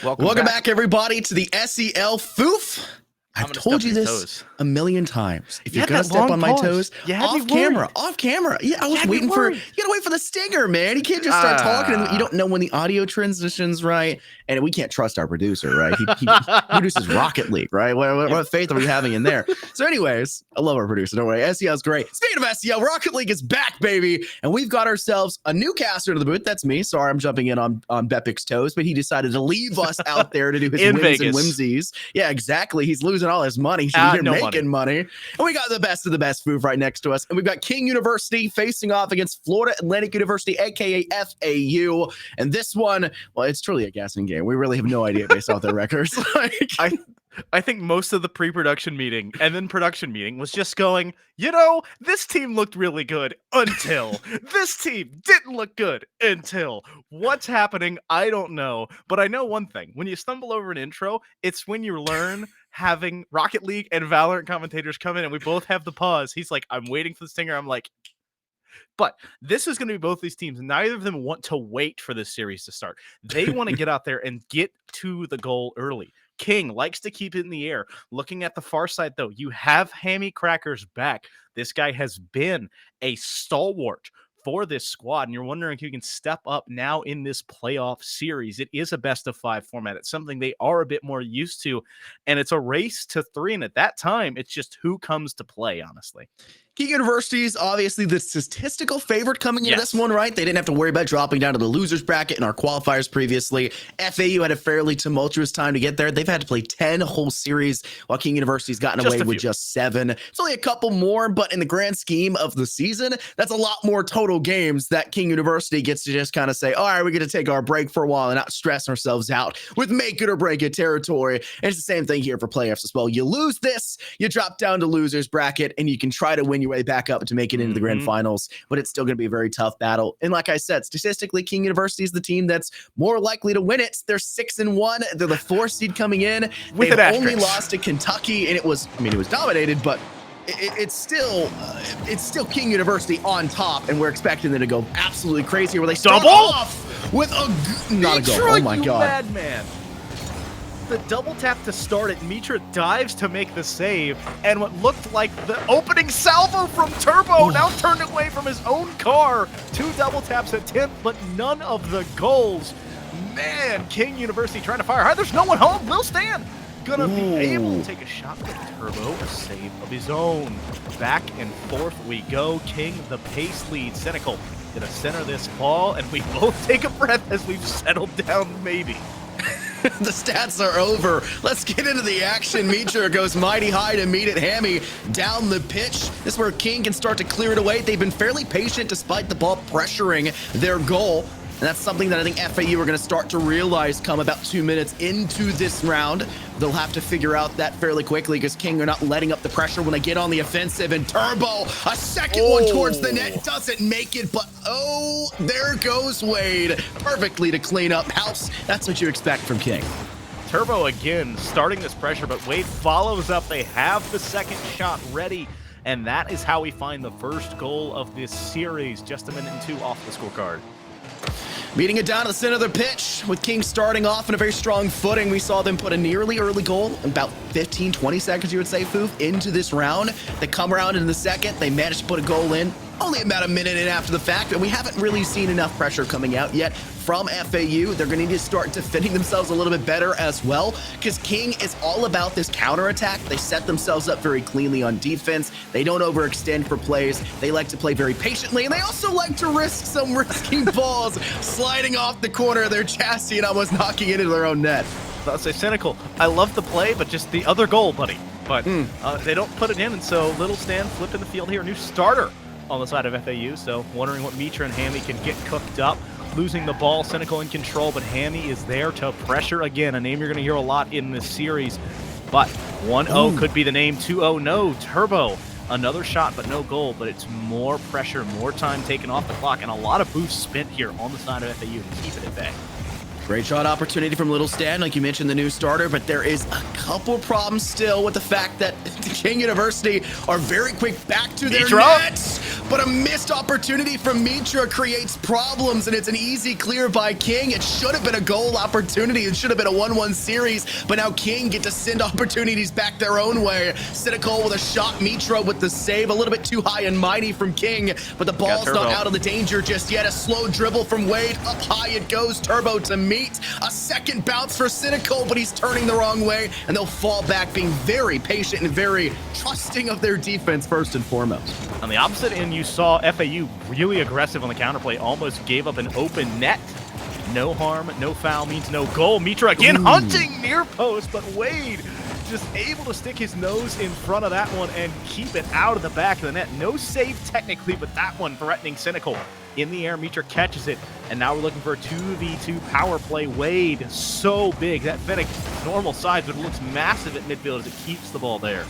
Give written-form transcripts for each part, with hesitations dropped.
Welcome back, everybody, to the SEL Foof. I've told you this a million times. If you're gonna step on my toes, off camera. Yeah, I was waiting for. You gotta wait for the stinger, man. You can't just start talking, and you don't know when the audio transition's right. And we can't trust our producer, right? He produces Rocket League, right? What faith are we having in there? So, anyways, I love our producer. Don't worry, SEL's great. Speaking of SEL, Rocket League is back, baby, and we've got ourselves a new caster to the booth. That's me. Sorry, I'm jumping in on Bepic's toes, but he decided to leave us out there to do his whims and whimsies. Yeah, exactly. He's losing all his money. He's here making money. And we got the best of the best Foof right next to us. And we've got King University facing off against Florida Atlantic University, aka FAU. And this one, well, it's truly a guessing game. We really have no idea based off their records. I think most of the pre-production meeting and then production meeting was just going, this team looked really good until this team didn't look good until what's happening. I don't know. But I know one thing. When you stumble over an intro, it's when you learn having Rocket League and Valorant commentators come in and we both have the pause. He's like, I'm waiting for the stinger. I'm like, but this is going to be both these teams. Neither of them want to wait for this series to start. They want to get out there and get to the goal early. King likes to keep it in the air. Looking at the far side, though, you have Hammy Crackers back. This guy has been a stalwart for this squad, and you're wondering if you can step up now in this playoff series. It is a best-of-5 format. It's something they are a bit more used to, and it's a race to 3, and at that time, it's just who comes to play, honestly. King University is obviously the statistical favorite coming into this one, right? They didn't have to worry about dropping down to the losers bracket in our qualifiers previously. FAU had a fairly tumultuous time to get there. They've had to play 10 whole series while King University's gotten away with just 7. It's only a couple more, but in the grand scheme of the season, that's a lot more total games that King University gets to just kind of say, all right, we're going to take our break for a while and not stress ourselves out with make it or break it territory. And it's the same thing here for playoffs as well. You lose this, you drop down to losers bracket, and you can try to win your way back up to make it into the grand finals, but it's still going to be a very tough battle. And like I said, statistically, King University is the team that's more likely to win it. They're 6-1. They're the 4th seed coming in. They've only lost to Kentucky, and it was dominated, but it's still King University on top, and we're expecting them to go absolutely crazy where they start off with not a goal. Oh my god, madman. The double tap to start it. Mitra dives to make the save, and what looked like the opening salvo from Turbo now turned away from his own car. 2 double taps attempt, but none of the goals. Man, King University trying to fire high. There's no one home. Will Stan gonna be able to take a shot with Turbo, a save of his own. Back and forth we go. King the pace lead. Cynical gonna center this ball, and we both take a breath as we've settled down maybe. The stats are over. Let's get into the action. Mitra goes mighty high to meet it. Hammy down the pitch. This is where King can start to clear it away. They've been fairly patient despite the ball pressuring their goal. And that's something that I think FAU are going to start to realize come about 2 minutes into this round. They'll have to figure out that fairly quickly because King are not letting up the pressure when they get on the offensive. And Turbo, a second one towards the net, doesn't make it, but there goes Wade. Perfectly to clean up house. That's what you expect from King. Turbo again starting this pressure, but Wade follows up. They have the second shot ready, and that is how we find the first goal of this series. Just a minute and 2 off the scorecard. Beating it down to the center of the pitch with King starting off in a very strong footing. We saw them put a nearly early goal, about 15, 20 seconds, you would say, Foof, into this round. They come around in the second. They managed to put a goal in only about a minute in after the fact, and we haven't really seen enough pressure coming out yet from FAU. They're going to need to start defending themselves a little bit better as well, because King is all about this counterattack. They set themselves up very cleanly on defense. They don't overextend for plays. They like to play very patiently, and they also like to risk some risky balls sliding off the corner of their chassis and almost knocking it into their own net. I'll say Cynical, I love the play, but just the other goal, buddy. But they don't put it in, and so Little Stan flipping the field here. New starter on the side of FAU, so wondering what Mitra and Hammy can get cooked up. Losing the ball, Cynical in control, but Hammy is there to pressure again, a name you're going to hear a lot in this series. But 1-0 could be the name, 2-0 no. Turbo, another shot, but no goal, but it's more pressure, more time taken off the clock, and a lot of boosts spent here on the side of FAU to keep it at bay. Great shot opportunity from Little Stan, like you mentioned, the new starter, but there is a couple problems still with the fact that King University are very quick back to their nets. but a missed opportunity from Mitra creates problems, and it's an easy clear by King. It should have been a goal opportunity. It should have been a 1-1 series, but now King get to send opportunities back their own way. Cynical with a shot, Mitra with the save, a little bit too high and mighty from King, but the ball's not out of the danger just yet. A slow dribble from Wade, up high it goes, Turbo to meet. A second bounce for Cynical, but he's turning the wrong way, and they'll fall back, being very patient and very trusting of their defense first and foremost. On the opposite end, you saw FAU really aggressive on the counterplay, almost gave up an open net. No harm, no foul means no goal. Mitra again hunting near post, but Wade just able to stick his nose in front of that one and keep it out of the back of the net. No save technically, but that one threatening Cynical. In the air, Mitra catches it, and now we're looking for a 2v2 power play. Wade, so big. That Fennec, normal size, but it looks massive at midfield as it keeps the ball there.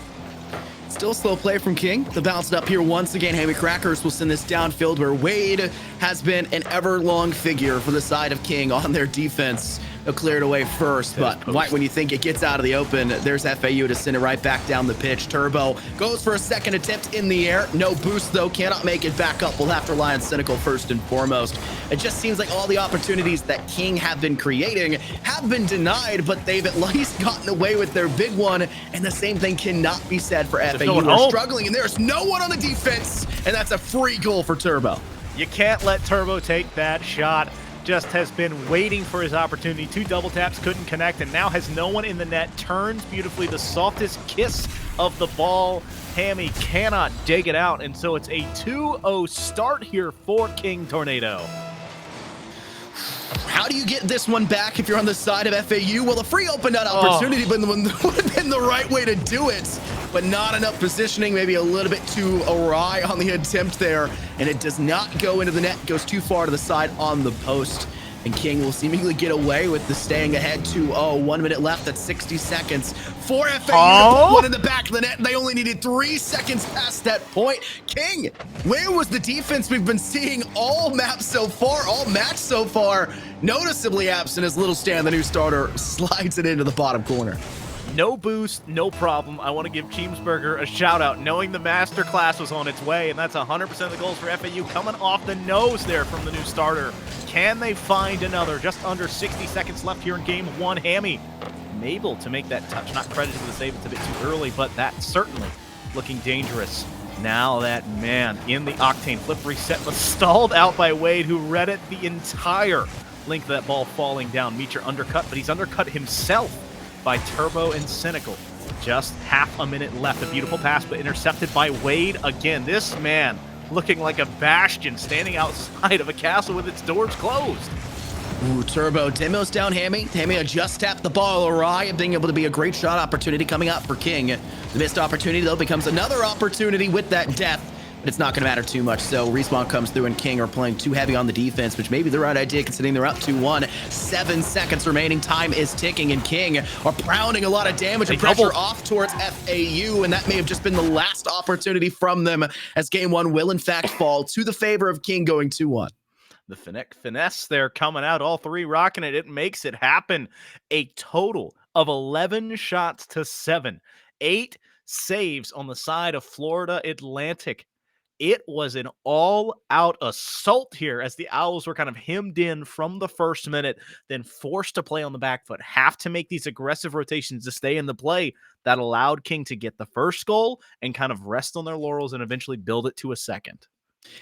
Still slow play from King. They'll bounce it up here once again. Hammy Crackers will send this downfield where Wade has been an ever-long figure for the side of King on their defense. They'll clear it away first, but right when you think it gets out of the open, there's FAU to send it right back down the pitch. Turbo goes for a second attempt in the air. No boost, though. Cannot make it back up. We'll have to rely on Cynical first and foremost. It just seems like all the opportunities that King have been creating have been denied, but they've at least gotten away with their big one, and the same thing cannot be said for FAU. They're struggling, and there's no one on the defense, and that's a free goal for Turbo. You can't let Turbo take that shot. Just has been waiting for his opportunity. 2 double taps, couldn't connect, and now has no one in the net. Turns beautifully, the softest kiss of the ball. Hammy cannot dig it out, and so it's a 2-0 start here for King Tornado. How do you get this one back if you're on the side of FAU? Well, a free opened out opportunity, but would have been the right way to do it, but not enough positioning, maybe a little bit too awry on the attempt there, and it does not go into the net, goes too far to the side on the post, and King will seemingly get away with the staying ahead 2-0. 1 minute left, that's 60 seconds for FAU to put one in the back of the net, and they only needed 3 seconds past that point. King, where was the defense we've been seeing all match so far? Noticeably absent as Little Stan, the new starter, slides it into the bottom corner. No boost, no problem. I want to give Cheemsberger a shout out, knowing the master class was on its way, and that's 100% of the goals for FAU coming off the nose there from the new starter. Can they find another? Just under 60 seconds left here in game 1. Hammy able to make that touch, not credited to the save, it's a bit too early, but that's certainly looking dangerous. Now that man in the Octane flip reset was stalled out by Wade, who read it the entire length of that ball falling down. Mitra undercut, but he's undercut himself by Turbo and Cynical. Just half a minute left. A beautiful pass, but intercepted by Wade again. This man looking like a bastion standing outside of a castle with its doors closed. Ooh, Turbo demos down Hammy. Hammy just tapped the ball awry and being able to be a great shot opportunity coming up for King. The missed opportunity, though, becomes another opportunity with that death, but it's not going to matter too much. So Respawn comes through, and King are playing too heavy on the defense, which may be the right idea considering they're up 2-1. 7 seconds remaining. Time is ticking, and King are pounding a lot of damage and pressure off towards FAU, and that may have just been the last opportunity from them, as game 1 will in fact fall to the favor of King, going 2-1. The finesse there coming out, all 3 rocking it. It makes it happen. A total of 11 shots to 7. 8 saves on the side of Florida Atlantic. It was an all-out assault here as the Owls were kind of hemmed in from the first minute, then forced to play on the back foot, have to make these aggressive rotations to stay in the play. That allowed King to get the first goal and kind of rest on their laurels and eventually build it to a second.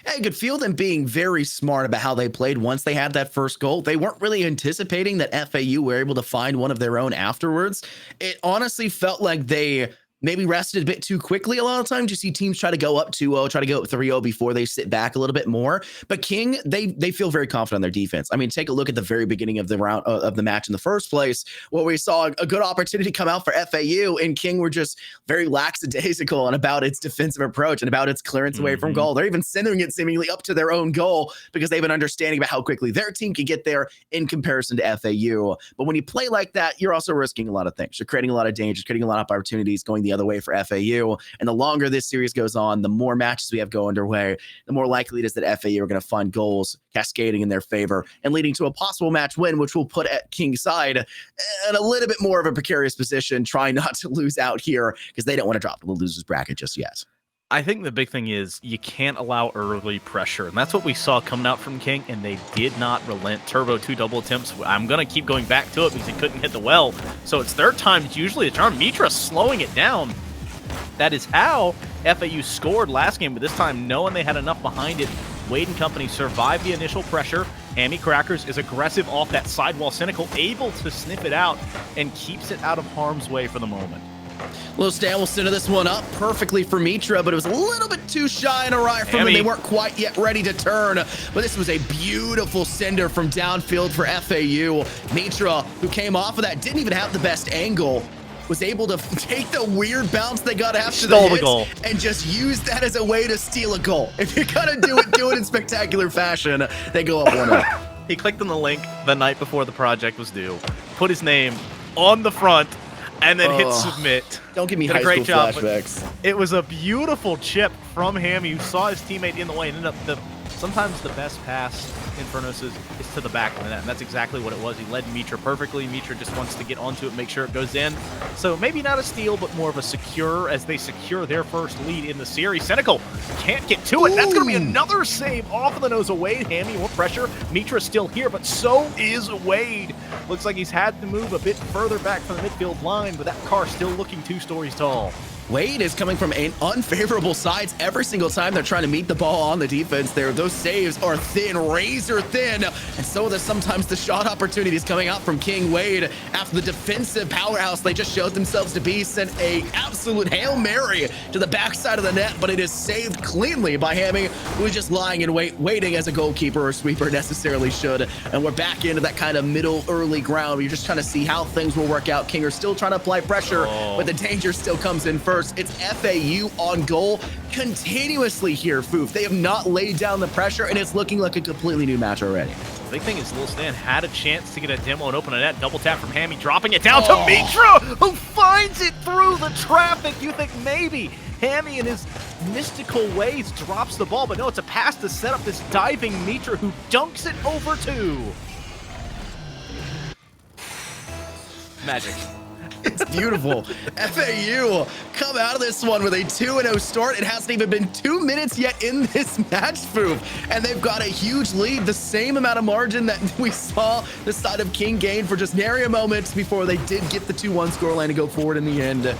Yeah, you could feel them being very smart about how they played once they had that first goal. They weren't really anticipating that FAU were able to find one of their own afterwards. It honestly felt like they maybe rested a bit too quickly. A lot of times you see teams try to go up 2-0, try to go up 3-0 before they sit back a little bit more. But King, they feel very confident on their defense. I mean, take a look at the very beginning of the round of the match in the first place, where we saw a good opportunity come out for FAU, and King were just very lackadaisical and about its defensive approach and about its clearance away from goal. They're even sending it seemingly up to their own goal because they've been understanding about how quickly their team can get there in comparison to FAU. But when you play like that, you're also risking a lot of things. You're creating a lot of dangers, creating a lot of opportunities going the other way for FAU. And the longer this series goes on, the more matches we have go underway, the more likely it is that FAU are going to find goals cascading in their favor and leading to a possible match win, which will put at King's side in a little bit more of a precarious position, trying not to lose out here because they don't want to drop to the loser's bracket just yet. I think the big thing is you can't allow early pressure, and that's what we saw coming out from King, and they did not relent. Turbo 2 double attempts. I'm going to keep going back to it because he couldn't hit the well, so it's third time. It's usually a charm. Mitra slowing it down. That is how FAU scored last game, but this time knowing they had enough behind it, Wade and company survived the initial pressure. Hammy Crackers is aggressive off that sidewall. Cynical able to sniff it out and keeps it out of harm's way for the moment. Little Stan will center this one up perfectly for Mitra, but it was a little bit too shy and awry from them. They weren't quite yet ready to turn, but this was a beautiful sender from downfield for FAU. Mitra, who came off of that, didn't even have the best angle, was able to take the weird bounce they got after the goal and just use that as a way to steal a goal. If you're gonna do it in spectacular fashion. They go up 1-0. He clicked on the link the night before the project was due, put his name on the front, and then hit submit. Don't give me high school flashbacks. It was a beautiful chip from Hammy, who saw his teammate in the way and ended up sometimes the best pass in Furnace is to the back of the net, and that's exactly what it was. He led Mitra perfectly. Mitra just wants to get onto it, make sure it goes in. So maybe not a steal, but more of a secure as they secure their first lead in the series. Senecal can't get to it. That's going to be another save off of the nose of Wade. Hammy, more pressure. Mitra's still here, but so is Wade. Looks like he's had to move a bit further back from the midfield line, but that car still looking 2 stories tall. Wade is coming from unfavorable sides every single time they're trying to meet the ball on the defense there. Those saves are thin, razor thin, and so there's sometimes the shot opportunities coming out from King. Wade, after the defensive powerhouse they just showed themselves to be, sent a absolute Hail Mary to the backside of the net, but it is saved cleanly by Hammy, who is just lying in wait, waiting as a goalkeeper or sweeper necessarily should. And we're back into that kind of middle early ground where you're just trying to see how things will work out. King are still trying to apply pressure, but the danger still comes in first. It's FAU on goal continuously here, Foof. They have not laid down the pressure, and it's looking like a completely new match already. The big thing is Lil Stan had a chance to get a demo and open a net. Double tap from Hammy, dropping it down to Mitra, who finds it through the traffic. You think maybe Hammy in his mystical ways drops the ball, but no, it's a pass to set up this diving Mitra, who dunks it over to Magic. It's beautiful. FAU come out of this one with a 2-0 start. It hasn't even been 2 minutes yet in this match, Foof, and they've got a huge lead, the same amount of margin that we saw the side of King gain for just nary a moment before they did get the 2-1 scoreline to go forward in the end.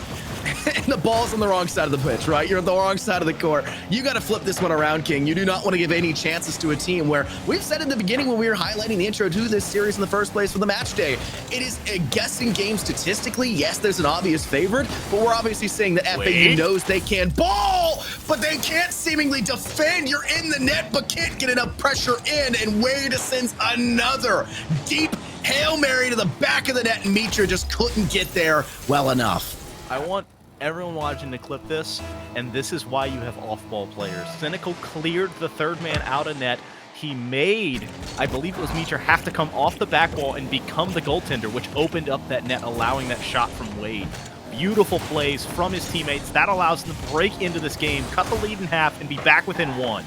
And the ball's on the wrong side of the pitch, right? You're on the wrong side of the court. You got to flip this one around, King. You do not want to give any chances to a team where we've said in the beginning when we were highlighting the intro to this series in the first place for the match day, it is a guessing game statistically. Yes, there's an obvious favorite, but we're obviously saying that FAU knows they can ball, but they can't seemingly defend. You're in the net, but can't get enough pressure in, and Wade sends another deep Hail Mary to the back of the net, and Mitra just couldn't get there well enough. I want everyone watching to clip this, and this is why you have off-ball players. Cynical cleared the third man out of net. He made, I believe it was Mitra, have to come off the back wall and become the goaltender, which opened up that net, allowing that shot from Wade. Beautiful plays from his teammates. That allows them to break into this game, cut the lead in half, and be back within 1.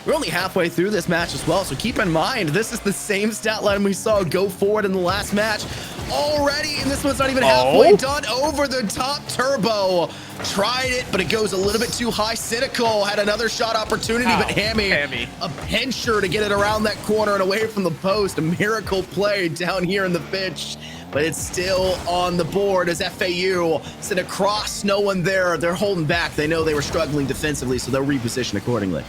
We're only halfway through this match as well, so keep in mind, this is the same stat line we saw go forward in the last match already, and this one's not even halfway done. Over the top, Turbo tried it, but it goes a little bit too high. Cynical had another shot opportunity, but Hammy, a pincher to get it around that corner and away from the post. A miracle play down here in the pitch, but it's still on the board as FAU sent across, no one there. They're holding back. They know they were struggling defensively, so they'll reposition accordingly.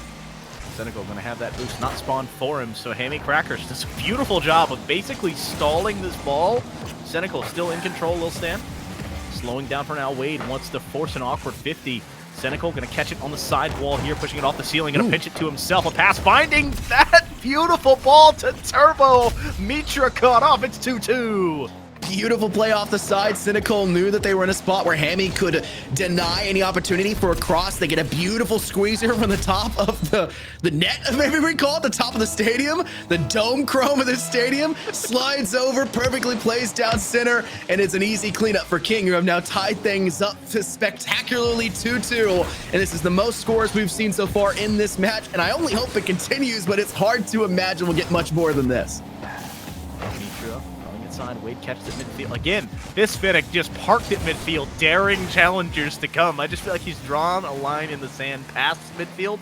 Cynical going to have that boost not spawned for him, so Hammy Crackers does a beautiful job of basically stalling this ball. Cynical still in control, Lil Stan. Slowing down for now. Wade wants to force an awkward 50. Cynical going to catch it on the side wall here, pushing it off the ceiling, going to pinch it to himself. A pass finding that beautiful ball to Turbo. Mitra caught off. It's 2-2. Beautiful play off the side. Cynical knew that they were in a spot where Hammy could deny any opportunity for a cross. They get a beautiful squeezer from the top of the net, maybe we call it, the top of the stadium. The dome chrome of the stadium slides over, perfectly plays down center, and it's an easy cleanup for King, who have now tied things up to spectacularly 2-2. And this is the most scores we've seen so far in this match, and I only hope it continues, but it's hard to imagine we'll get much more than this. Mitra inside. Wade catches at midfield. Again, this Fennec just parked at midfield, daring challengers to come. I just feel like he's drawn a line in the sand past midfield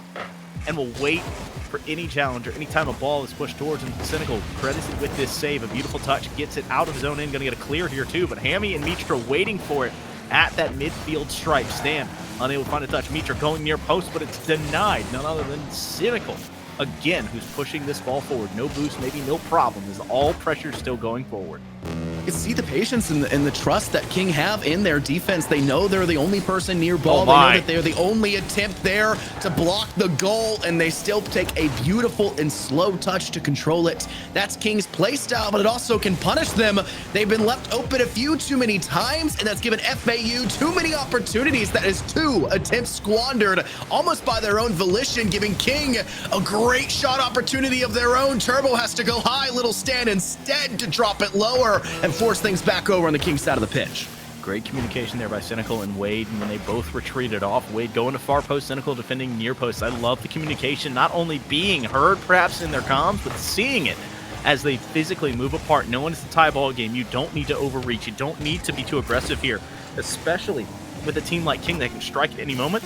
and will wait for any challenger. Anytime a ball is pushed towards him, Cynical credited with this save. A beautiful touch, gets it out of his own end. Going to get a clear here too, but Hammy and Mitra waiting for it at that midfield stripe. Stan unable to find a touch. Mitra going near post, but it's denied. None other than Cynical, again, who's pushing this ball forward. No boost, maybe no problem, as all pressure still going forward. You can see the patience and the trust that King have in their defense. They know they're the only person near ball. They know that they're the only attempt there to block the goal, and they still take a beautiful and slow touch to control it. That's King's play style, but it also can punish them. They've been left open a few too many times, and that's given FAU too many opportunities. That is 2 attempts squandered almost by their own volition, giving King a great shot opportunity of their own. Turbo has to go high, Little Stan instead to drop it lower and force things back over on the King side of the pitch. Great communication there by Cynical and Wade, and when they both retreated off, Wade going to far post, Cynical defending near post. I love the communication, not only being heard perhaps in their comms, but seeing it as they physically move apart. No one is the tie ball game. You don't need to overreach. You don't need to be too aggressive here, especially with a team like King that can strike at any moment.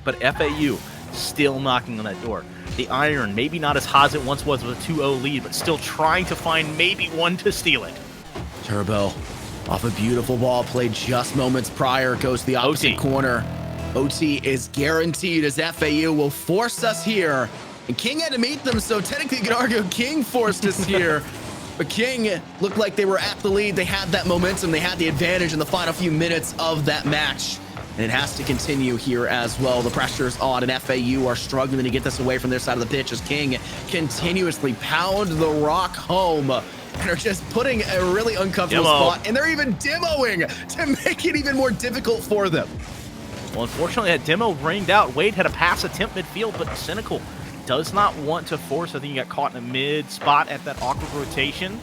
But FAU still knocking on that door. The iron, maybe not as hot as it once was with a 2-0 lead, but still trying to find maybe one to steal it. Turbo off a beautiful ball played just moments prior, goes to the opposite corner. OT is guaranteed as FAU will force us here. And King had to meet them, so technically you could argue King forced us here. But King looked like they were at the lead. They had that momentum. They had the advantage in the final few minutes of that match. And it has to continue here as well. The pressure's on, and FAU are struggling to get this away from their side of the pitch as King continuously pound the rock home. And are just putting a really uncomfortable spot, and they're even demoing to make it even more difficult for them. Well, unfortunately, that demo rained out. Wade had a pass attempt midfield, but Cynical does not want to force. I think he got caught in a mid spot at that awkward rotation.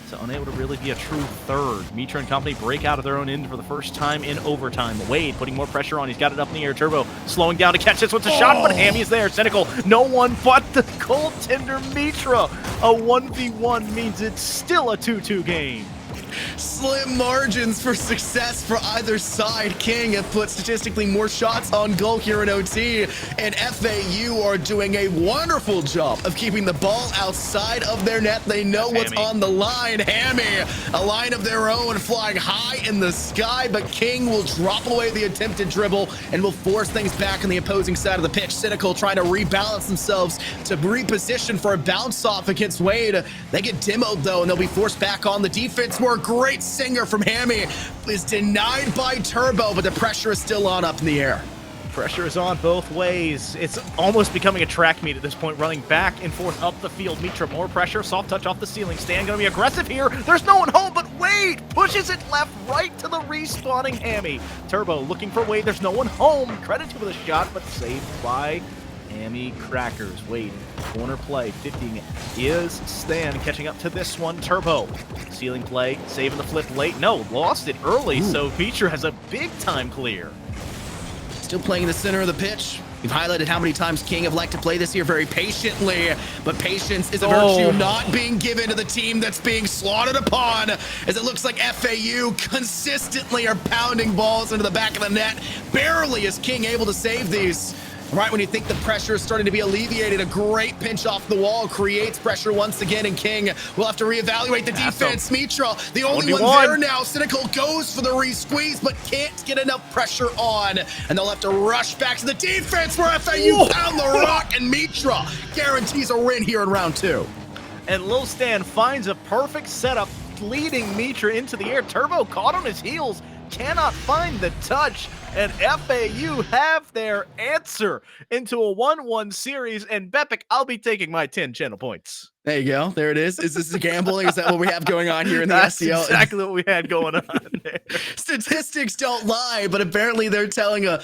So unable to really be a true third. Mitra and company break out of their own end for the first time in overtime. Wade putting more pressure on. He's got it up in the air. Turbo slowing down to catch this with a shot, but Hammy's there. Cynical, no one but the goaltender Mitra. A 1v1 means it's still a 2-2 game. Slim margins for success for either side. King have put statistically more shots on goal here in OT, and FAU are doing a wonderful job of keeping the ball outside of their net. They know what's on the line. Hammy, a line of their own, flying high in the sky, but King will drop away the attempted dribble and will force things back on the opposing side of the pitch. Cynical trying to rebalance themselves to reposition for a bounce off against Wade. They get demoed though, and they'll be forced back on the defense where a great singer from Hammy is denied by Turbo, but the pressure is still on up in the air. Pressure is on both ways. It's almost becoming a track meet at this point, running back and forth up the field. Mitra, more pressure, soft touch off the ceiling. Stan gonna be aggressive here. There's no one home, but Wade pushes it left, right to the respawning Hammy. Turbo looking for Wade. There's no one home. Credit to the shot, but saved by Hammy Crackers. Wade, corner play, 50 is Stan catching up to this one. Turbo, ceiling play, saving the flip late. No, lost it early, so Feature has a big time clear. Still playing in the center of the pitch. We've highlighted how many times King have liked to play this here very patiently, but patience is a virtue not being given to the team that's being slaughtered upon, as it looks like FAU consistently are pounding balls into the back of the net. Barely is King able to save these. Right when you think the pressure is starting to be alleviated, a great pinch off the wall creates pressure once again, and King will have to reevaluate the defense. Mitra, the only one there now. Cynical goes for the re-squeeze, but can't get enough pressure on, and they'll have to rush back to the defense where FAU found the rock, and Mitra guarantees a win here in round 2. And Lil Stan finds a perfect setup, leading Mitra into the air. Turbo caught on his heels, cannot find the touch, and FAU have their answer into a 1-1 series. And Bepic, I'll be taking my 10 channel points. There you go. There it is. Is this gambling? Is that what we have going on here in the That's SCL? exactly what we had going on there. Statistics don't lie, but apparently they're telling a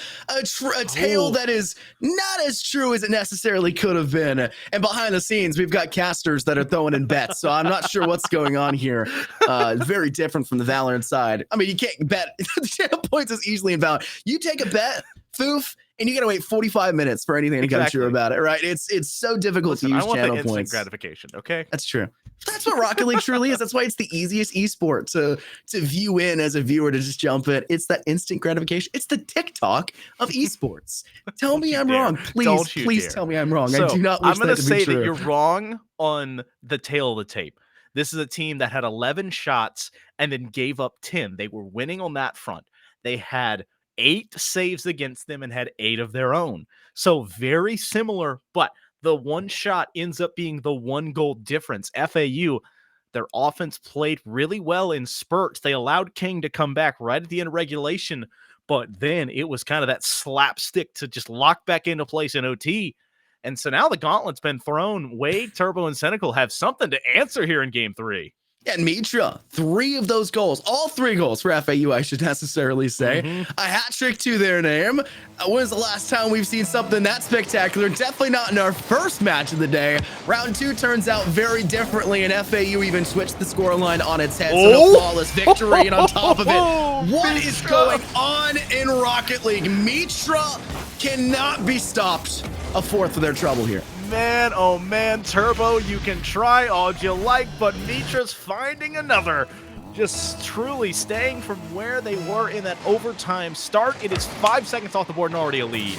tale that is not as true as it necessarily could have been. And behind the scenes, we've got casters that are throwing in bets, so I'm not sure what's going on here. Very different from the Valorant side. I mean, you can't bet. The channel points is easily invalid. You take a bet, Foof, and you gotta wait 45 minutes for anything to come true about it, right? It's so difficult to use channel points. I want the instant gratification, okay? That's true. That's what Rocket League truly is. That's why it's the easiest esport to view in as a viewer, to just jump in. It's that instant gratification. It's the TikTok of esports. Tell me I'm wrong. Please tell me I'm wrong. So, I do not wish I'm going to say true. that you're wrong on the tail of the tape. This is a team that had 11 shots and then gave up 10. They were winning on that front. They had 8 saves against them and had 8 of their own. So very similar, but the one shot ends up being the 1 goal difference. FAU, their offense played really well in spurts. They allowed King to come back right at the end of regulation, but then it was kind of that slapstick to just lock back into place in OT. And so now the gauntlet's been thrown. Wade, Turbo, and Cynical have something to answer here in game 3. And Mitra, 3 of those goals, all 3 goals for FAU, I should necessarily say. A hat trick to their name. When was the last time we've seen something that spectacular? Definitely not in our first match of the day. Round 2 turns out very differently, and FAU even switched the scoreline on its head. So no flawless victory, and on top of it, what is going on in Rocket League? Mitra cannot be stopped. A 4th of their trouble here. Man, oh man, Turbo, you can try all you like, but Mitra's finding another. Just truly staying from where they were in that overtime start. It is 5 seconds off the board and already a lead.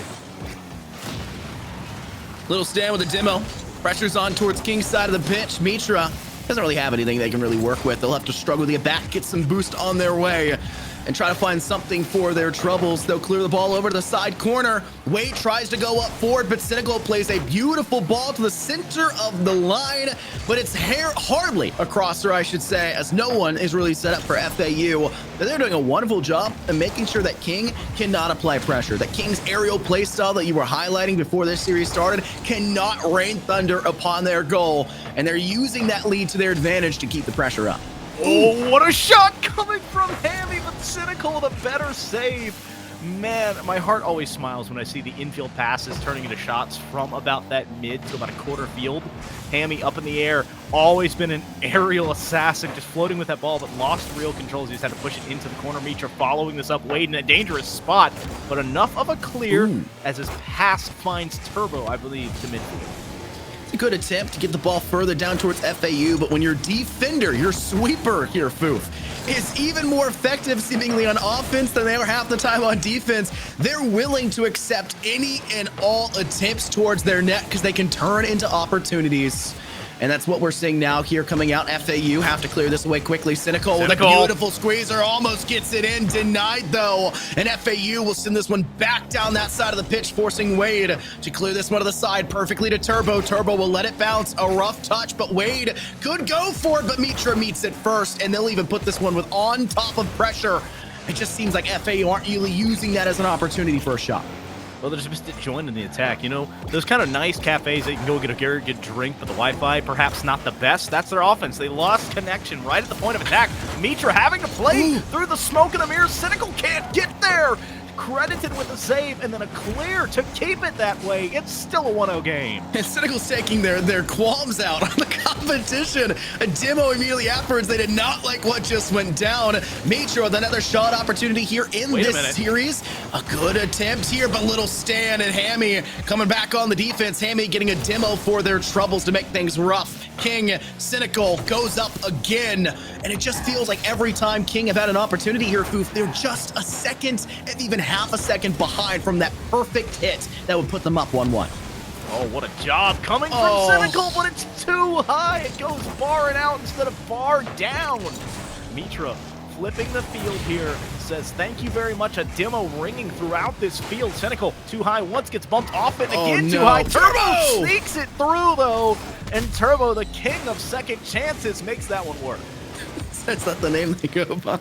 Little stand with a demo. Pressure's on towards King's side of the pitch. Mitra doesn't really have anything they can really work with. They'll have to struggle to get back, get some boost on their way, and try to find something for their troubles. They'll clear the ball over to the side corner. Wade tries to go up forward, but Cynical plays a beautiful ball to the center of the line, but it's hardly a crosser, I should say, as no one is really set up for FAU. But they're doing a wonderful job of making sure that King cannot apply pressure, that King's aerial play style that you were highlighting before this series started cannot rain thunder upon their goal, and they're using that lead to their advantage to keep the pressure up. Oh, what a shot coming from Hammy, but Cynical with a better save. Man, my heart always smiles when I see the infield passes turning into shots from about that mid to about a quarter field. Hammy up in the air, always been an aerial assassin, just floating with that ball, but lost real control. He just had to push it into the corner. Mitra following this up, Wade in a dangerous spot, but enough of a clear as his pass finds Turbo, I believe, to midfield. It's a good attempt to get the ball further down towards FAU, but when your defender, your sweeper here, Foof, is even more effective seemingly on offense than they are half the time on defense, they're willing to accept any and all attempts towards their net because they can turn into opportunities. And that's what we're seeing now here coming out. FAU have to clear this away quickly. Cynical with a beautiful squeezer, almost gets it in, denied though. And FAU will send this one back down that side of the pitch, forcing Wade to clear this one to the side perfectly to Turbo. Turbo will let it bounce, a rough touch, but Wade could go for it, but Mitra meets it first, and they'll even put this one with on top of pressure. It just seems like FAU aren't really using that as an opportunity for a shot. Well, they're just joining the attack. You know, those kind of nice cafes that you can go get a very good drink, but the Wi-Fi perhaps not the best. That's their offense. They lost connection right at the point of attack. Mitra having to play through the smoke and the mirrors. Cynical can't get there. Credited with a save and then a clear to keep it that way. It's still a 1-0 game. And Cynical's taking their qualms out on the competition. A demo immediately afterwards. They did not like what just went down. Mitra with another shot opportunity here in this series. A good attempt here, but little Stan and Hammy coming back on the defense. Hammy getting a demo for their troubles to make things rough. King, Cynical goes up again, and it just feels like every time King have had an opportunity here, Foof, they're just a second and even half a second behind from that perfect hit that would put them up 1-1. Oh, what a job coming from Cynical, but it's too high. It goes bar and out instead of bar down. Mitra flipping the field here, says thank you very much. A demo ringing throughout this field. Cynical too high once, gets bumped off it again. Too high. Turbo sneaks it through though, and Turbo, the king of second chances, makes that one work. That's not the name they go by.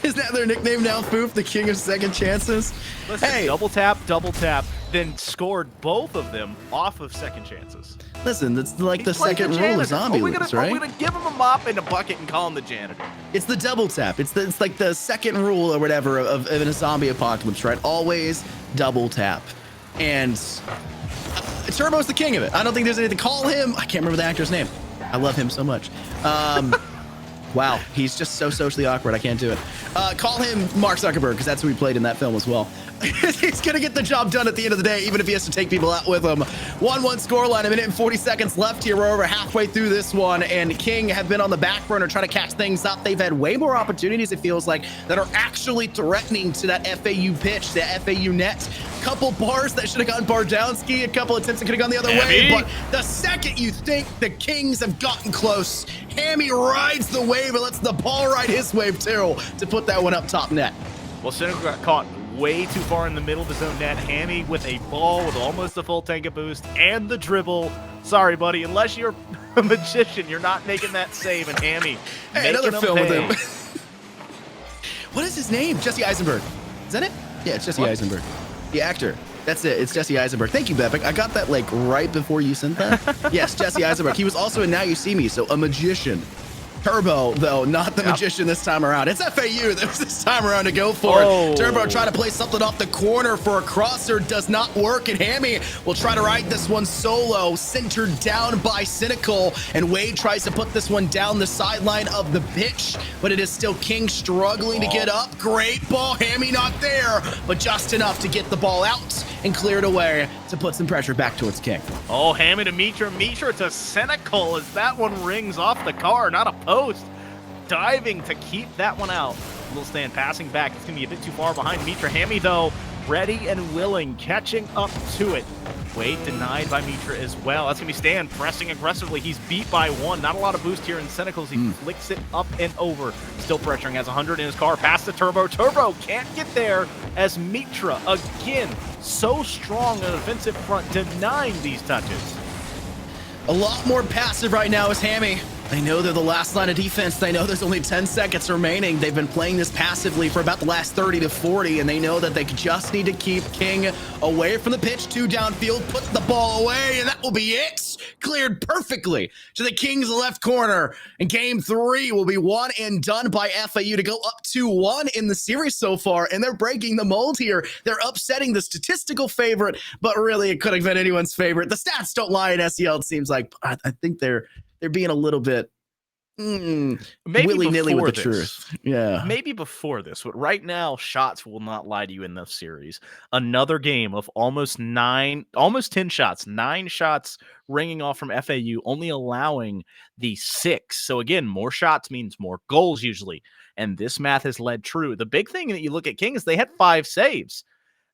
Isn't that their nickname now, Foof? The king of second chances? Listen, hey, double tap, then scored both of them off of second chances. Listen, that's like the second rule of zombie loops, right? We're gonna give him a mop and a bucket and call him the janitor. It's the double tap. It's like the second rule or whatever of in a zombie apocalypse, right? Always double tap. And Turbo's the king of it. I don't think there's anything to call him. I can't remember the actor's name. I love him so much. Wow, he's just so socially awkward. I can't do it. Call him Mark Zuckerberg, because that's who he played in that film as well. He's going to get the job done at the end of the day, even if he has to take people out with him. 1-1 scoreline, a minute and 40 seconds left here. We're over halfway through this one, and King have been on the back burner trying to catch things up. They've had way more opportunities, it feels like, that are actually threatening to that FAU pitch, the FAU net. Couple bars that should have gone Bardowski, a couple attempts that could have gone the other way, but the second you think the Kings have gotten close, Hammy rides the wave and lets the ball ride his wave too to put that one up top net. Well, Cynical got caught way too far in the middle of his own net. Hammy with a ball with almost a full tank of boost and the dribble. Sorry, buddy, unless you're a magician, you're not making that save. And Hammy, hey, another film with him. What is his name? Jesse Eisenberg. Is that it? Yeah, it's Jesse Eisenberg. The actor. That's it. It's Jesse Eisenberg. Thank you, Bepic. I got that like right before you sent that. Yes, Jesse Eisenberg. He was also in Now You See Me, so a magician. Turbo, though, not the magician this time around. It's FAU that was this time around to go for it. Turbo trying to play something off the corner for a crosser. Does not work, and Hammy will try to ride this one solo, centered down by Cynical, and Wade tries to put this one down the sideline of the pitch, but it is still King struggling to get up. Great ball, Hammy not there, but just enough to get the ball out and cleared away to put some pressure back towards King. Oh, Hammy to Mitra, Mitra to Cynical as that one rings off the car, not a post. Diving to keep that one out. Little Stan passing back. It's going to be a bit too far behind Mitra. Hammy, though, ready and willing, catching up to it. Wade denied by Mitra as well. That's going to be Stan pressing aggressively. He's beat by one. Not a lot of boost here in Cynicals. He flicks it up and over. Still pressuring. Has 100 in his car. Past the Turbo. Turbo can't get there as Mitra, again, so strong on the defensive front, denying these touches. A lot more passive right now is Hammy. They know they're the last line of defense. They know there's only 10 seconds remaining. They've been playing this passively for about the last 30 to 40, and they know that they just need to keep King away from the pitch, 2 downfield, put the ball away, and that will be it. Cleared perfectly to the Kings left corner. And game 3 will be one and done by FAU to go up 2-1 in the series so far, and they're breaking the mold here. They're upsetting the statistical favorite, but really it could have been anyone's favorite. The stats don't lie in SEL, it seems like. I think they're being a little bit willy-nilly with the truth. Yeah. Maybe before this, but right now, shots will not lie to you in this series. Another game of almost 10 shots, 9 shots ringing off from FAU, only allowing the 6. So again, more shots means more goals usually. And this math has led true. The big thing that you look at King is they had 5 saves.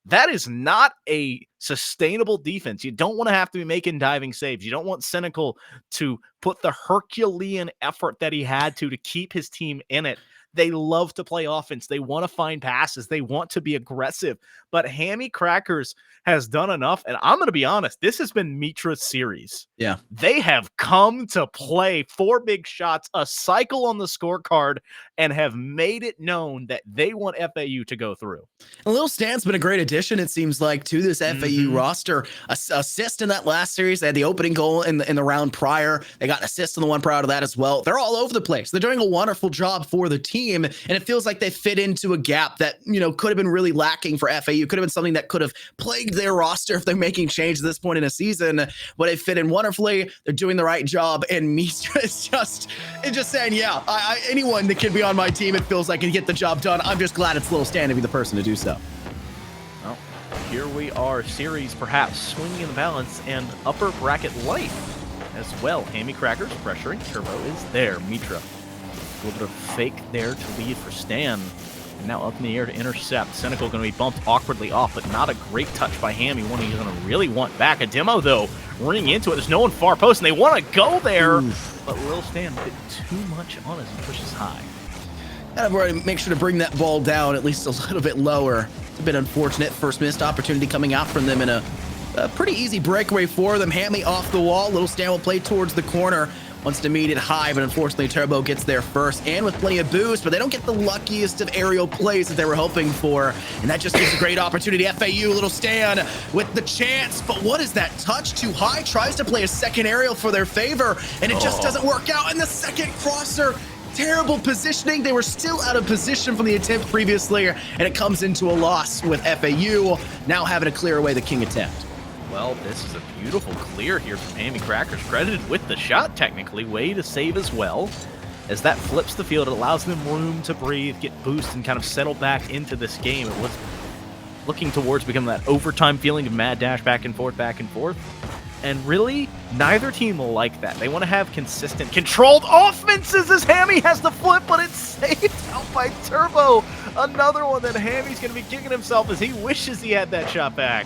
That is not a sustainable defense. You don't want to have to be making diving saves. You don't want Cynical to put the Herculean effort that he had to keep his team in it. They love to play offense. They want to find passes. They want to be aggressive. But Hammy Crackers has done enough. And I'm going to be honest, this has been Mitra's series. Yeah. They have come to play 4 big shots, a cycle on the scorecard, and have made it known that they want FAU to go through. A Little Stan's been a great addition, it seems like, to this FAU roster. Assist in that last series. They had the opening goal in the round prior. They got an assist in the one prior to that as well. They're all over the place. They're doing a wonderful job for the team, and it feels like they fit into a gap that, could have been really lacking for FAU. Could have been something that could have plagued their roster if they're making change at this point in a season, but it fit in wonderfully. They're doing the right job, and Mitra is just saying, yeah, anyone that can be on my team, it feels like, can get the job done. I'm just glad it's Little Stan to be the person to do so. Well, here we are, series perhaps swinging in the balance, and upper bracket life as well. Hammy Crackers pressuring. Turbo is there. Mitra, a little bit of fake there to lead for Stan. And now up in the air to intercept. Cynical going to be bumped awkwardly off, but not a great touch by Hammy. One he's going to really want back. A demo, though, running into it. There's no one far post, and they want to go there. But Lil Stan a bit too much on as he pushes high. Gotta make sure to bring that ball down at least a little bit lower. It's a bit unfortunate. First missed opportunity coming out from them in a pretty easy breakaway for them. Hammy off the wall. Little Stan will play towards the corner. Wants to meet it high, but unfortunately Turbo gets there first and with plenty of boost, but they don't get the luckiest of aerial plays that they were hoping for, and that just gives a great opportunity. FAU, Little Stan with the chance, but what is that touch too high? Tries to play a second aerial for their favor, and it just doesn't work out, and the second crosser, terrible positioning. They were still out of position from the attempt previously, and it comes into a loss with FAU now having to clear away the King attempt. Well, this is a beautiful clear here from Hammy Crackers, credited with the shot technically. Way to save as well. As that flips the field, it allows them room to breathe, get boost, and kind of settle back into this game. It was looking towards becoming that overtime feeling of mad dash back and forth, back and forth. And really, neither team will like that. They want to have consistent, controlled offenses as Hammy has the flip, but it's saved out by Turbo. Another one that Hammy's going to be kicking himself as he wishes he had that shot back.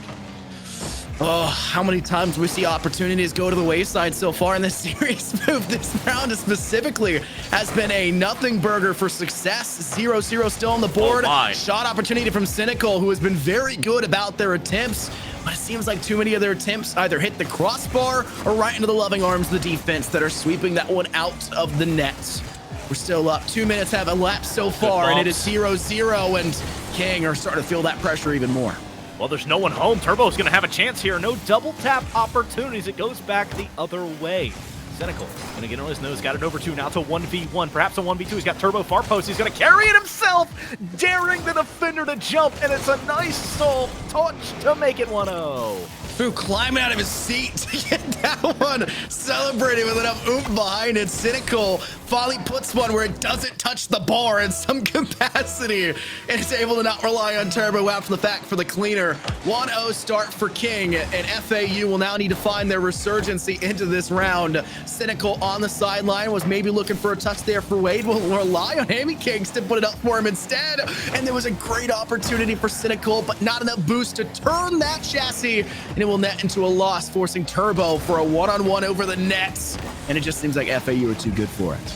Oh, how many times we see opportunities go to the wayside so far in this series. Move this round specifically has been a nothing burger for success. 0-0 still on the board. Shot opportunity from Cynical, who has been very good about their attempts, but it seems like too many of their attempts either hit the crossbar or right into the loving arms of the defense that are sweeping that one out of the net. We're still up. 2 minutes have elapsed so far, and it is 0-0, and King are starting to feel that pressure even more. Well, there's no one home. Turbo's going to have a chance here. No double tap opportunities. It goes back the other way. Cynical going to get on his nose. Got it over 2 now to 1v1. Perhaps a 1v2. He's got Turbo far post. He's going to carry it himself, daring the defender to jump. And it's a nice soul touch to make it 1-0. Fu climbing out of his seat to get that one, celebrating with enough oomph behind it. Cynical finally puts one where it doesn't touch the bar in some capacity, and is able to not rely on Turbo after the fact for the cleaner. 1-0 start for King, and FAU will now need to find their resurgency into this round. Cynical on the sideline was maybe looking for a touch there for Wade. Will rely on Hammy Kings to put it up for him instead, and there was a great opportunity for Cynical, but not enough boost to turn that chassis, and it will net into a loss, forcing Turbo for a one-on-one over the nets, and it just seems like FAU are too good for it.